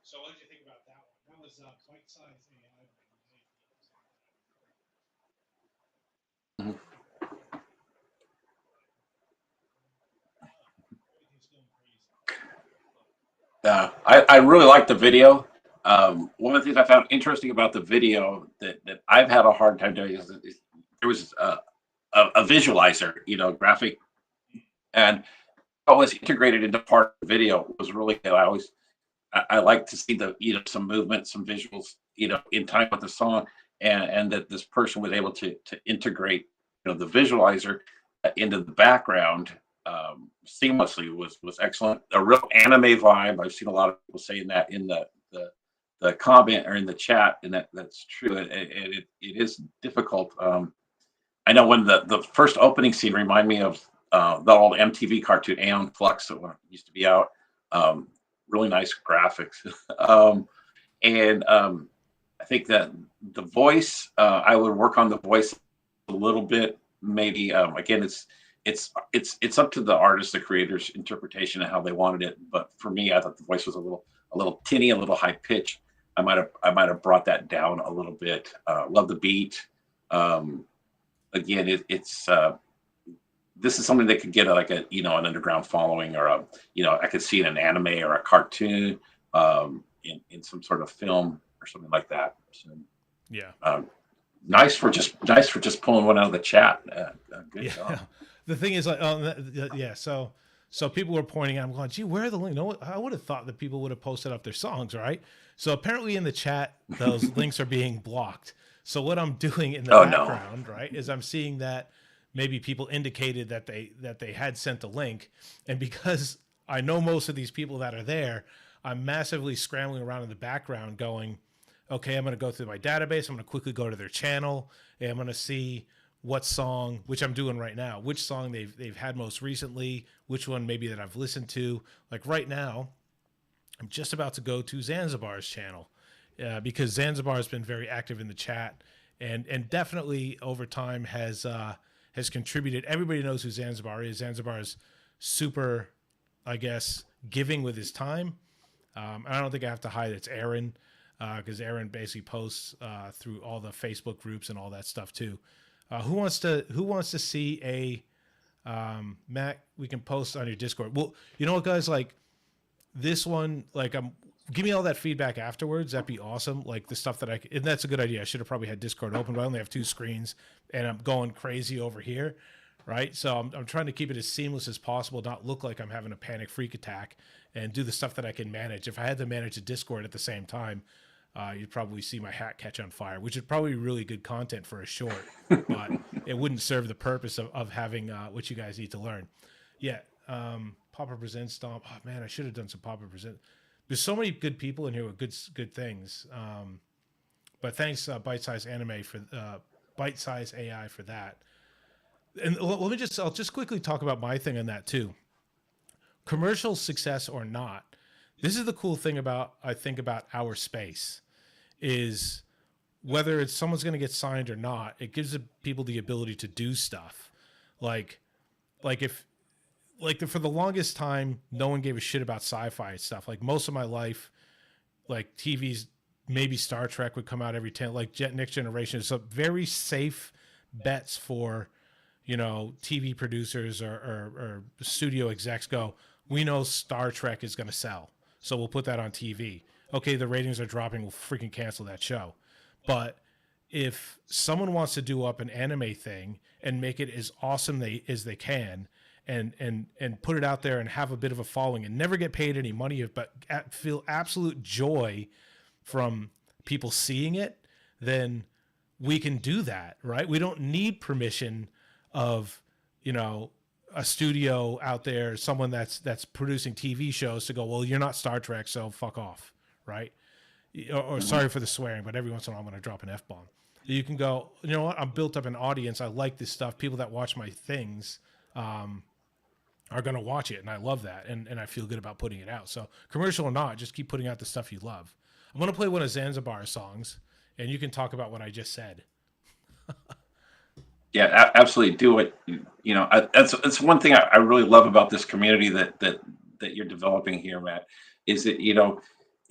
So what did you think about that one? That was Byte-Sized AI. I really like the video. One of the things I found interesting about the video that I've had a hard time doing is there was a visualizer, graphic, and how it was integrated into part of the video was really good. I like to see the some movement, some visuals, in time with the song, and that this person was able to integrate the visualizer into the background seamlessly was excellent. A real anime vibe. I've seen a lot of people saying that in the comment or in the chat, and that's true. And it is difficult. I know when the first opening scene reminded me of the old MTV cartoon Aeon Flux that used to be out. Really nice graphics. I think that the voice, I would work on the voice a little bit maybe again, it's up to the artist, the creator's interpretation of how they wanted it. But for me, I thought the voice was a little tinny, a little high pitch. I might have brought that down a little bit. Love the beat. Again, it's this is something that could get like a an underground following, or I could see in an anime or a cartoon, in some sort of film or something like that. So, yeah. Nice for just pulling one out of the chat. Good job. The thing is, like, yeah. So people were pointing out. I'm going, gee, where are the links? No, I would have thought that people would have posted up their songs, right? So apparently in the chat, those links are being blocked. So what I'm doing in the background, right, is I'm seeing that maybe people indicated that they had sent a link, and because I know most of these people that are there, I'm massively scrambling around in the background, going, okay, I'm going to go through my database. I'm going to quickly go to their channel, and I'm going to see what song, which I'm doing right now, which song they've had most recently, which one maybe that I've listened to. Like right now, I'm just about to go to Zanzibar's channel, because Zanzibar has been very active in the chat, and definitely over time has contributed. Everybody knows who Zanzibar is. Zanzibar is super, I guess, giving with his time. I don't think I have to hide it's Aaron, because Aaron basically posts through all the Facebook groups and all that stuff too. Who wants to see a Mac? We can post on your Discord. Well, you know what, guys, like this one, like give me all that feedback afterwards. That'd be awesome. Like the stuff that and that's a good idea. I should have probably had Discord open, but I only have 2 screens and I'm going crazy over here. Right. So I'm trying to keep it as seamless as possible, not look like I'm having a panic freak attack, and do the stuff that I can manage. If I had to manage the Discord at the same time, you'd probably see my hat catch on fire, which would probably be really good content for a short, but it wouldn't serve the purpose of having what you guys need to learn. Yeah. Papa Presents Stomp. Oh man, I should have done some Papa Present. There's so many good people in here with good things. But thanks, Byte-Sized Anime for Byte-Sized AI for that. And I'll just quickly talk about my thing on that too. Commercial success or not, this is the cool thing about our space, is whether it's someone's going to get signed or not, it gives people the ability to do stuff. Like for the longest time, no one gave a shit about sci-fi stuff. Like most of my life, like TV's, maybe Star Trek would come out every 10, like Next Generation. So very safe bets for, TV producers or studio execs go, we know Star Trek is going to sell, so we'll put that on TV. Okay, the ratings are dropping, we'll freaking cancel that show. But if someone wants to do up an anime thing and make it as awesome as they can, and put it out there and have a bit of a following and never get paid any money, but feel absolute joy from people seeing it, then we can do that, right? We don't need permission of, a studio out there, someone that's producing TV shows to go, well, you're not Star Trek, so fuck off, right? Or sorry for the swearing, but every once in a while I'm going to drop an F-bomb. You can go, you know what? I'm built up an audience. I like this stuff. People that watch my things are going to watch it, and I love that, and I feel good about putting it out. So commercial or not, just keep putting out the stuff you love. I'm going to play one of Zanzibar's songs, and you can talk about what I just said. Yeah, absolutely. Do it. That's one thing I really love about this community that you're developing here, Matt, is that,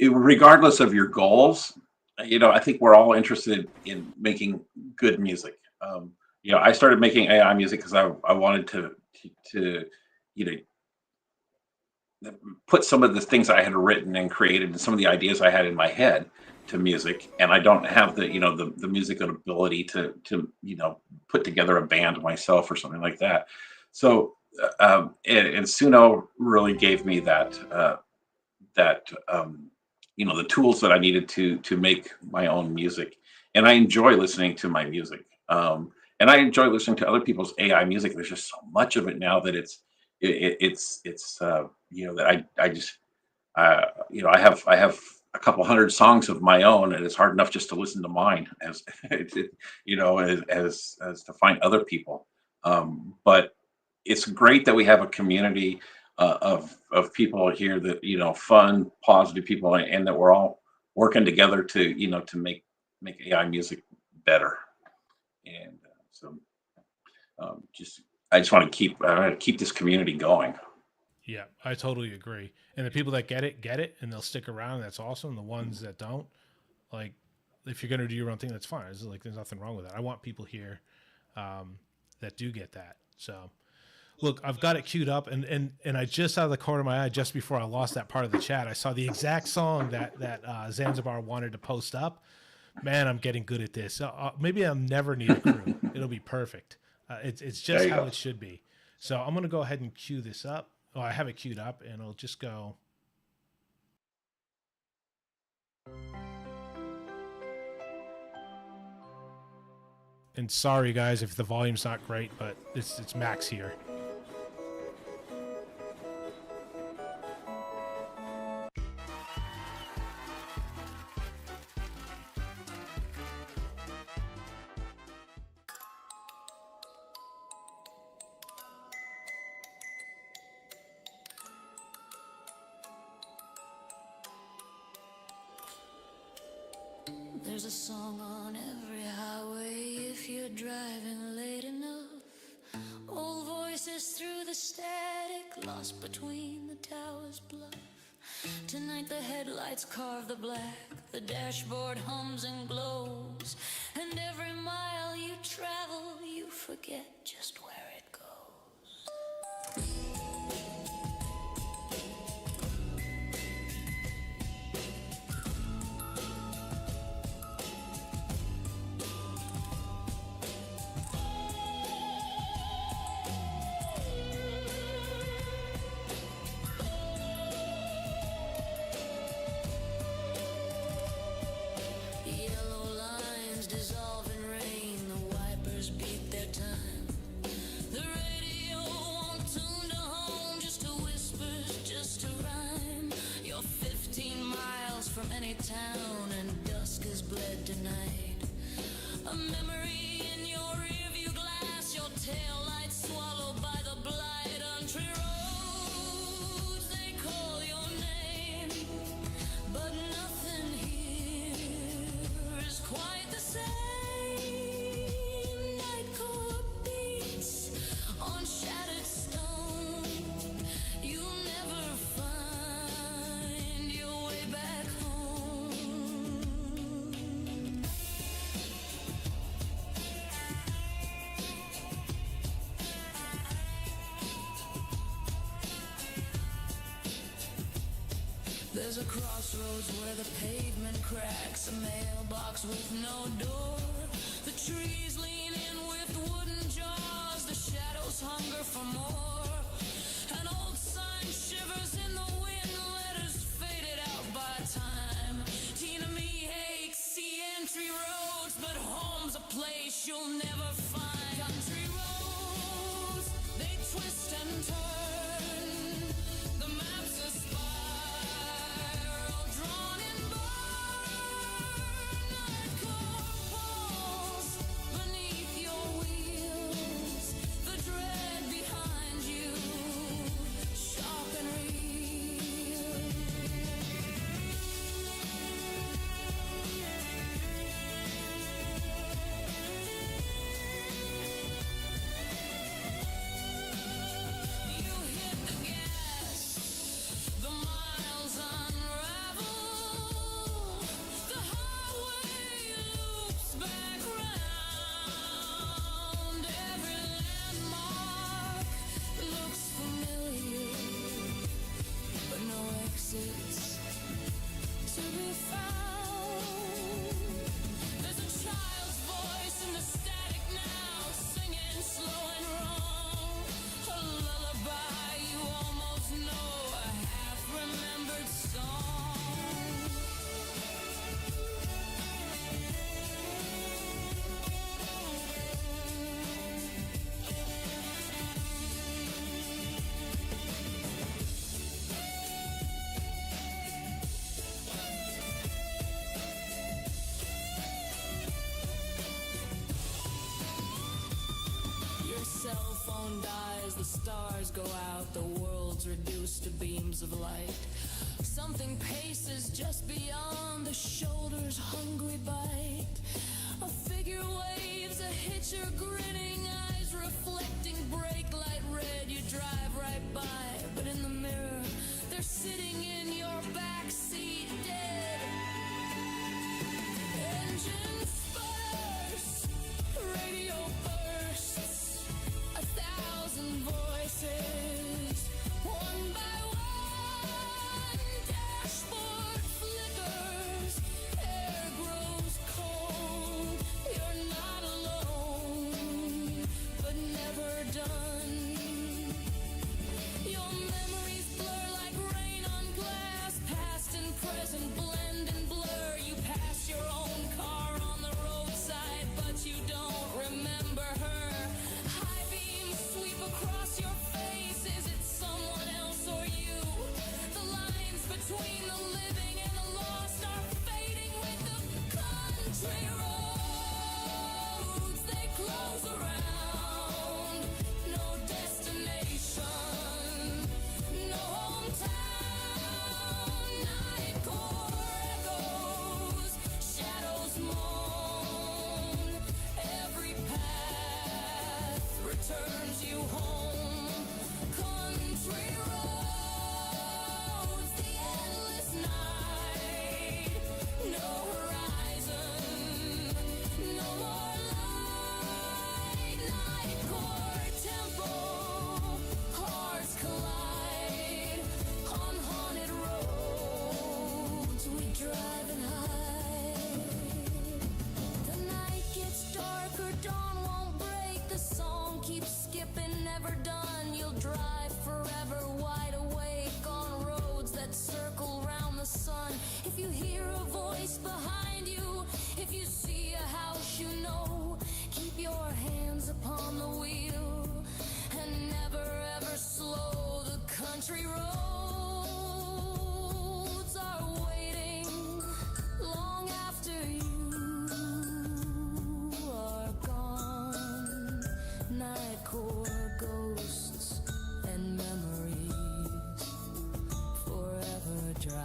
regardless of your goals, I think we're all interested in making good music. I started making AI music because I wanted to put some of the things I had written and created and some of the ideas I had in my head to music, and I don't have the musical ability to put together a band myself or something like that. So and Suno really gave me that the tools that I needed to make my own music, and I enjoy listening to my music, and I enjoy listening to other people's AI music. There's just so much of it now that that I just I have a couple hundred songs of my own, and it's hard enough just to listen to mine as as to find other people. But it's great that we have a community of people here that fun, positive people, and that we're all working together to make AI music better. And so I just want to keep this community going. Yeah, I totally agree. And the people that get it, and they'll stick around. That's awesome. The ones that don't, like, if you're gonna do your own thing, that's fine. It's like there's nothing wrong with that. I want people here that do get that. So, look, I've got it queued up, and I just out of the corner of my eye, just before I lost that part of the chat, I saw the exact song that Zanzibar wanted to post up. Man, I'm getting good at this. Maybe I'll never need a crew. It'll be perfect. It's just how it should be. So I'm gonna go ahead and queue this up. Oh, I have it queued up, and it'll just go. And sorry, guys, if the volume's not great, but it's max here. There's a song on every highway if you're driving late enough. Old voices through the static, lost between the towers bluff. Tonight the headlights carve the black, the dashboard hums and glows, and every mile you travel you forget just where it goes. Yellow lines dissolve in rain, the wipers beat their time. The radio won't tune to home, just to whispers, just to rhyme. You're 15 miles from any town and dusk has bled tonight. A memory in your rearview glass, your taillights swallowed by the blight. Country roads, they call your name, but nothing here is quite the same. Nightcore beats on shattered stone. You'll never find your way back home. There's a crossroads where the pavement cracks, a mailbox with no door. The trees lean in with wooden jaws, the shadows hunger for more. An old sign shivers in the wind, letters faded out by time. Tina me aches, see entry roads, but home's a place you'll never find. Country roads, they twist and turn. The map's a spiral drawn in burn. Nightcore pulls beneath your wheels. phone dies, the stars go out, the world's reduced to beams of light. Something paces just beyond the shoulder's hungry bite. A figure waves, a hitcher grinning, eyes reflecting brake light red. You drive right by, but in the mirror, they're sitting in your backseat dead. Engine sputters, radio bursts, 1,000 voices, one by one, dashboard flickers, air grows cold, you're not alone, but never done. Your memories blur like rain on glass, past and present blend and blur. You pass your own car on the roadside, but you don't remember her. High beams sweep across your face. Is it someone else or you? The lines between the living and the lost are fading with the country roads. They close around, no destination, no hometown. Nightcore echoes, shadows moan. Every path returns you home. Country roads, the endless night. No horizon, no more light. Nightcore tempo, hearts collide. On haunted roads, we drive and hide. The night gets darker, dawn won't break. The song keeps skipping, never done. You'll drive forever wide awake on roads that circle round the sun. If you hear a voice behind you, if you see a house you know, keep your hands upon the wheel and never ever slow. The country roads are waiting long after you are gone. Nightcore ghosts and memories forever driving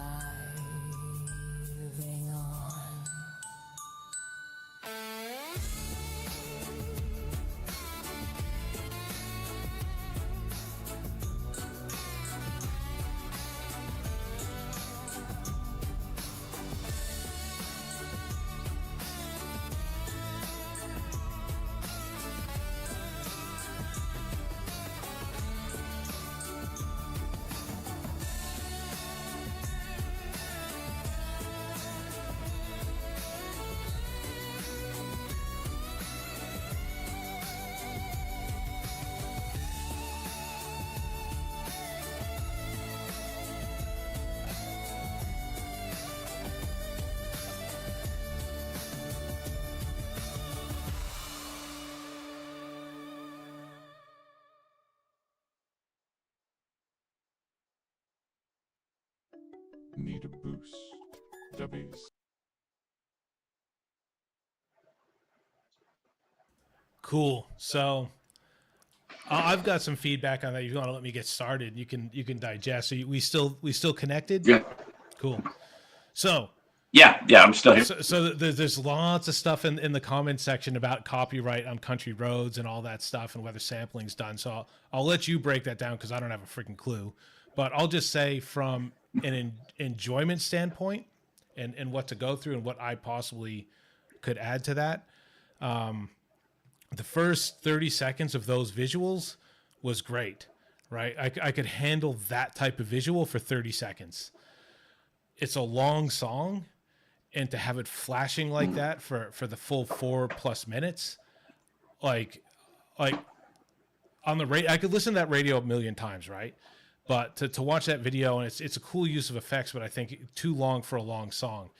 on. Need a boost. W's. Cool. So I've got some feedback on that. If you want to let me get started, you can digest. So we still connected? Yeah. Cool. So Yeah, I'm still here. so there's lots of stuff in the comment section about copyright on country roads and all that stuff and whether sampling's done. So I'll let you break that down because I don't have a freaking clue. But I'll just say from an enjoyment standpoint and what to go through and what I possibly could add to that. The first 30 seconds of those visuals was great, right? I could handle that type of visual for 30 seconds. It's a long song, and to have it flashing like that for the full 4+ minutes, like on the radio, I could listen to that radio a million times, right? But to watch that video, and it's a cool use of effects, but I think too long for a long song.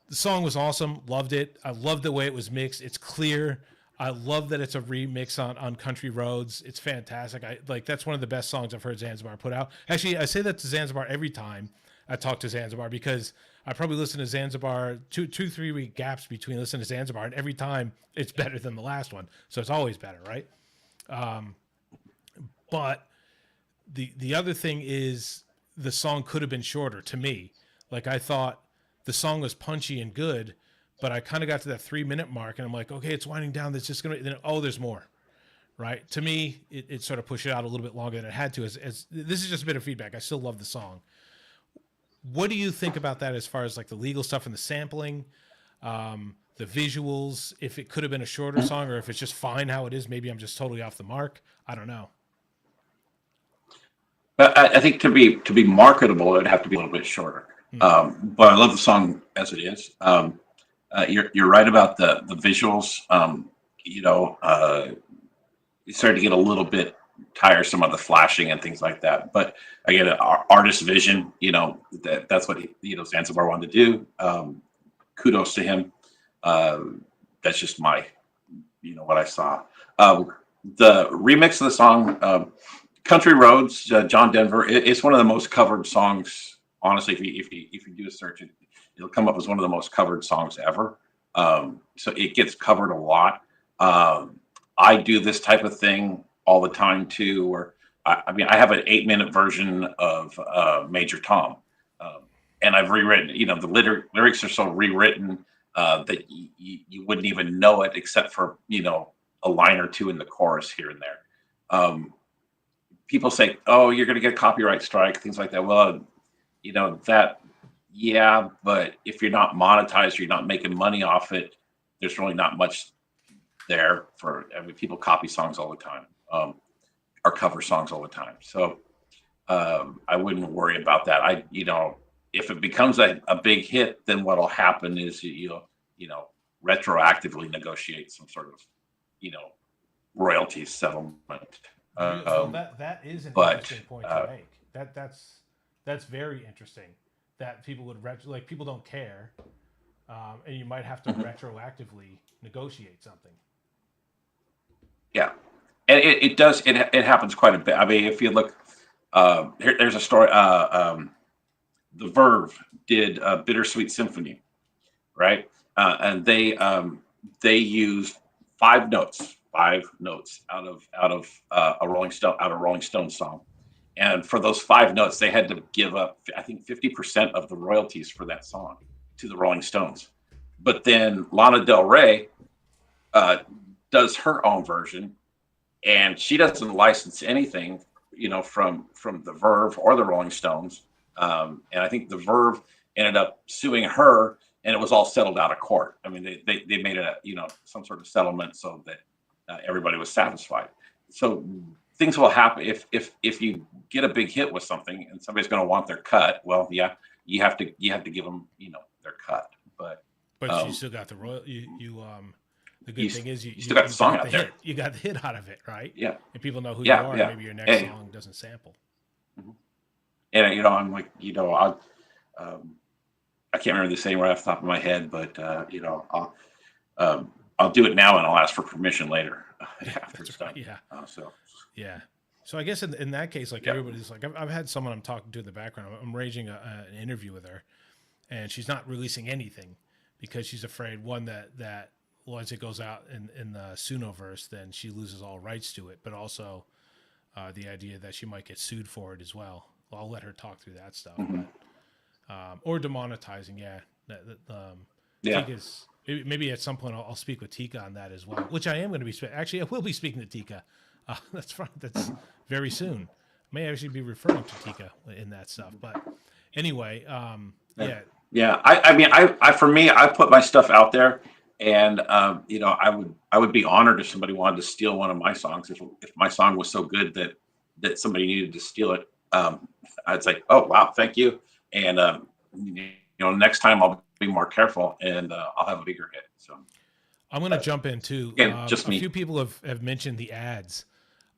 The song was awesome. Loved it. I loved the way it was mixed. It's clear. I love that it's a remix on country roads. It's fantastic. That's one of the best songs I've heard Zanzibar put out. Actually, I say that to Zanzibar every time I talk to Zanzibar because I probably listen to Zanzibar 2-3 week gaps between listening to Zanzibar, and every time it's better than the last one. So it's always better, right? But the other thing is the song could have been shorter to me. Like I thought the song was punchy and good, but I kind of got to that 3-minute mark and I'm like, okay, it's winding down. That's just going to, then, oh, there's more. Right. To me, it sort of pushed it out a little bit longer than it had to. As this is just a bit of feedback. I still love the song. What do you think about that as far as like the legal stuff and the sampling, the visuals, if it could have been a shorter song or if it's just fine how it is? Maybe I'm just totally off the mark. I don't know. I think to be marketable, it'd have to be a little bit shorter. But I love the song as it is. You're right about the visuals. You started to get a little bit tiresome of the flashing and things like that. But again, our artist vision, that's what Zanzibar wanted to do. Kudos to him. That's just my, what I saw. The remix of the song, Country Roads, John Denver. It's one of the most covered songs. Honestly, if you do a search, it'll come up as one of the most covered songs ever. So it gets covered a lot. I do this type of thing all the time too. Where I have an 8-minute version of Major Tom, and I've rewritten. The lyrics are so rewritten that you wouldn't even know it except for a line or two in the chorus here and there. People say, "Oh, you're going to get a copyright strike," things like that. Well, yeah, but if you're not monetized, you're not making money off it. There's really not much there people copy songs all the time, or cover songs all the time. So I wouldn't worry about that. If it becomes a big hit, then what'll happen is retroactively negotiate some sort of royalty settlement. So that is an interesting point to make. That's very interesting. That people would people don't care, and you might have to retroactively negotiate something. Yeah, and it does. It happens quite a bit. I mean, if you look, there's a story. The Verve did "Bittersweet Symphony," right? And they used 5 notes out of a Rolling Stone song, and for those 5 notes, they had to give up, I think, 50% of the royalties for that song to the Rolling Stones. But then Lana Del Rey does her own version, and she doesn't license anything, from the Verve or the Rolling Stones. And I think the Verve ended up suing her, and it was all settled out of court. I mean, they made it some sort of settlement so that everybody was satisfied. So things will happen if you get a big hit with something and somebody's going to want their cut. Well, yeah, you have to give them their cut. But you still got the the good thing is you still got the song out there. You got the hit out of it, right? Yeah. And people know who you are. Yeah. Maybe your next song doesn't sample. Mm-hmm. And I'm like, I can't remember the saying right off the top of my head, but I'll do it now and I'll ask for permission later after it's done. Yeah. Yeah. So I guess in that case, everybody's like, I've had someone I'm talking to in the background. I'm arranging an interview with her, and she's not releasing anything because she's afraid, one, that once it goes out in the Sunoverse, then she loses all rights to it, but also the idea that she might get sued for it as well. I'll let her talk through that stuff. Mm-hmm. But, or demonetizing, yeah. Tika's, maybe at some point I'll speak with Tika on that as well, which I am going to be. Actually, I will be speaking to Tika. That's very soon. May actually be referring to Tika in that stuff. But anyway, yeah. Yeah, I put my stuff out there, and I would be honored if somebody wanted to steal one of my songs. If my song was so good that somebody needed to steal it, I'd say, oh wow, thank you, and next time I'll be more careful and I'll have a bigger hit. So I'm going to jump in too. A few people have mentioned the ads.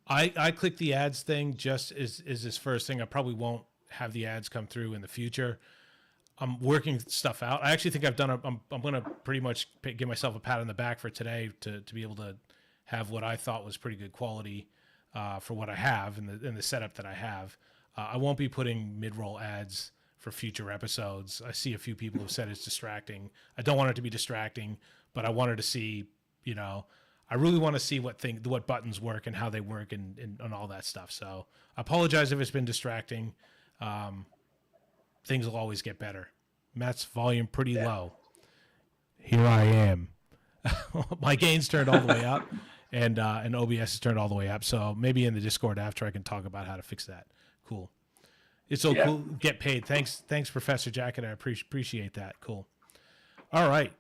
I clicked the ads thing just as this first thing. I probably won't have the ads come through in the future. I'm working stuff out. I actually think I've done I'm going to pretty much give myself a pat on the back for today to be able to have what I thought was pretty good quality for what I have in the setup that I have. I won't be putting mid-roll ads for future episodes. I see a few people have said it's distracting. I don't want it to be distracting, but I wanted to see, I really want to see what buttons work and how they work and all that stuff. So I apologize if it's been distracting. Things will always get better. Matt's volume pretty low. Here I am. My gain's turned all the way up, and OBS is turned all the way up. So maybe in the Discord after I can talk about how to fix that. Cool. It's so cool. Get paid. Thanks, Professor Jacket. I appreciate that. Cool. All right.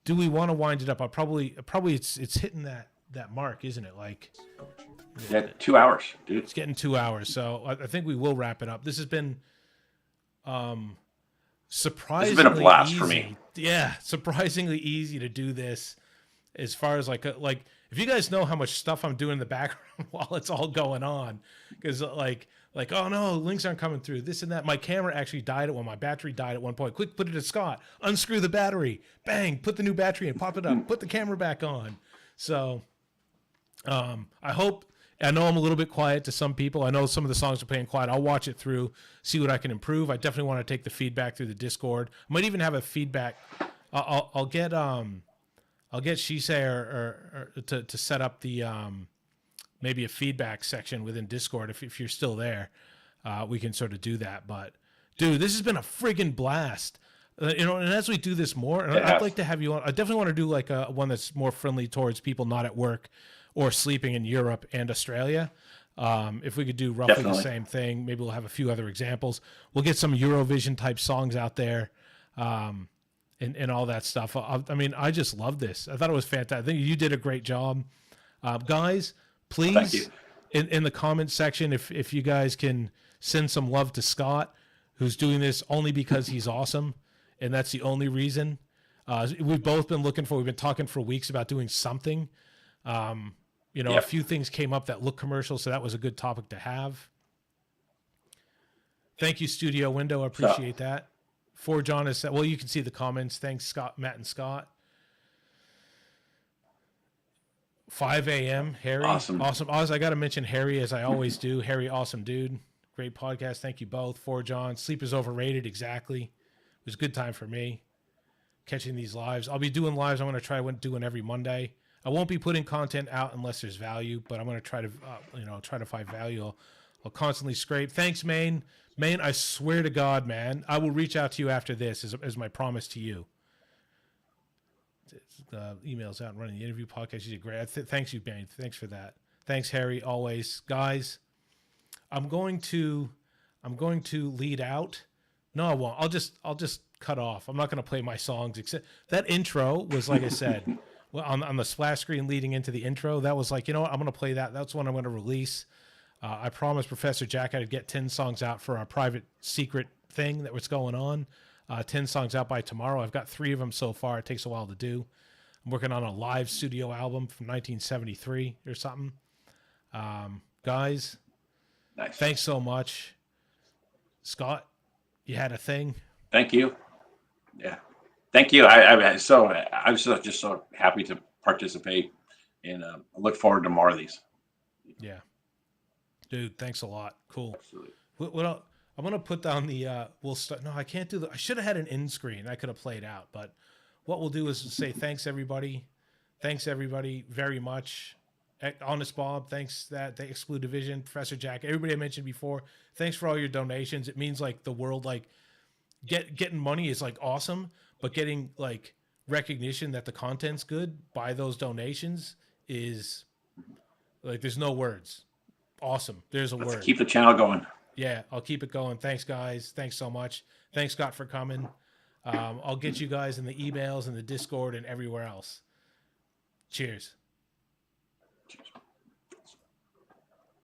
Do we want to wind it up? I'll probably it's hitting that mark, isn't it? Like, 2 hours, dude. It's getting 2 hours. So I think we will wrap it up. This has been surprisingly it's been a blast easy. for me. Yeah, surprisingly easy to do this. As far as like if you guys know how much stuff I'm doing in the background while it's all going on, because like oh no, links aren't coming through, this and that. My camera actually died my battery died at one point. Quick, put it to Scott. Unscrew the battery. Bang, put the new battery in. Pop it up. Put the camera back on. So, I know I'm a little bit quiet to some people. I know some of the songs are playing quiet. I'll watch it through, see what I can improve. I definitely want to take the feedback through the Discord. I might even have a feedback. I'll get Shisei or to set up the maybe a feedback section within Discord if you're still there. We can sort of do that. But dude, this has been a friggin' blast. And as we do this more, and I'd like to have you on. I definitely want to do like a one that's more friendly towards people not at work or sleeping in Europe and Australia. If we could do roughly the same thing, maybe we'll have a few other examples. We'll get some Eurovision type songs out there, and all that stuff. I mean, I just love this. I thought it was fantastic. I think you did a great job, guys. Please, in the comments section, if you guys can send some love to Scott, who's doing this only because he's awesome, and that's the only reason. We've both been we've been talking for weeks about doing something. A few things came up that look commercial, so that was a good topic to have. Thank you, Studio Window. I appreciate that. For John is well, you can see the comments. Thanks, Scott, Matt, and Scott. 5 a.m. Harry, awesome. Oz, I got to mention Harry as I always do. Harry, awesome dude, great podcast. Thank you both. For John, sleep is overrated. Exactly. It was a good time for me catching these lives. I'll be doing lives. I'm going to try doing every Monday. I won't be putting content out unless there's value, but I'm going to try to find value. I'll constantly scrape. Thanks, Maine. Maine, I swear to God, man, I will reach out to you after this as my promise to you. The email's out and running the interview podcast. You did great. Thanks you, Maine. Thanks for that. Thanks, Harry. Always, guys. I'm going to lead out. No, I won't. I'll just cut off. I'm not going to play my songs. Except that intro was, like I said, well, on the splash screen leading into the intro. That was like, you know what? I'm going to play that. That's what I'm going to release. I promised Professor Jack I'd get 10 songs out for our private secret thing that was going on. 10 songs out by tomorrow. I've got 3 of them so far. It takes a while to do. I'm working on a live studio album from 1973 or something. Guys, nice. Thanks so much. Scott, you had a thing? Thank you. Yeah. Thank you. I'm just so happy to participate, and I look forward to more of these. Yeah. Dude, thanks a lot. Cool. Absolutely. I'm going to put down the, we'll start. No, I can't do I should have had an end screen. I could have played out, but what we'll do is say thanks everybody. Thanks everybody very much. Honest Bob, thanks that the X-BlueDivision, Professor Jack, everybody I mentioned before. Thanks for all your donations. It means like the world, like getting money is like awesome, but getting like recognition that the content's good by those donations is like, there's no words. Awesome. There's a word. Keep the channel going. Yeah, I'll keep it going. Thanks, guys. Thanks so much. Thanks, Scott, for coming. I'll get you guys in the emails and the Discord and everywhere else. Cheers.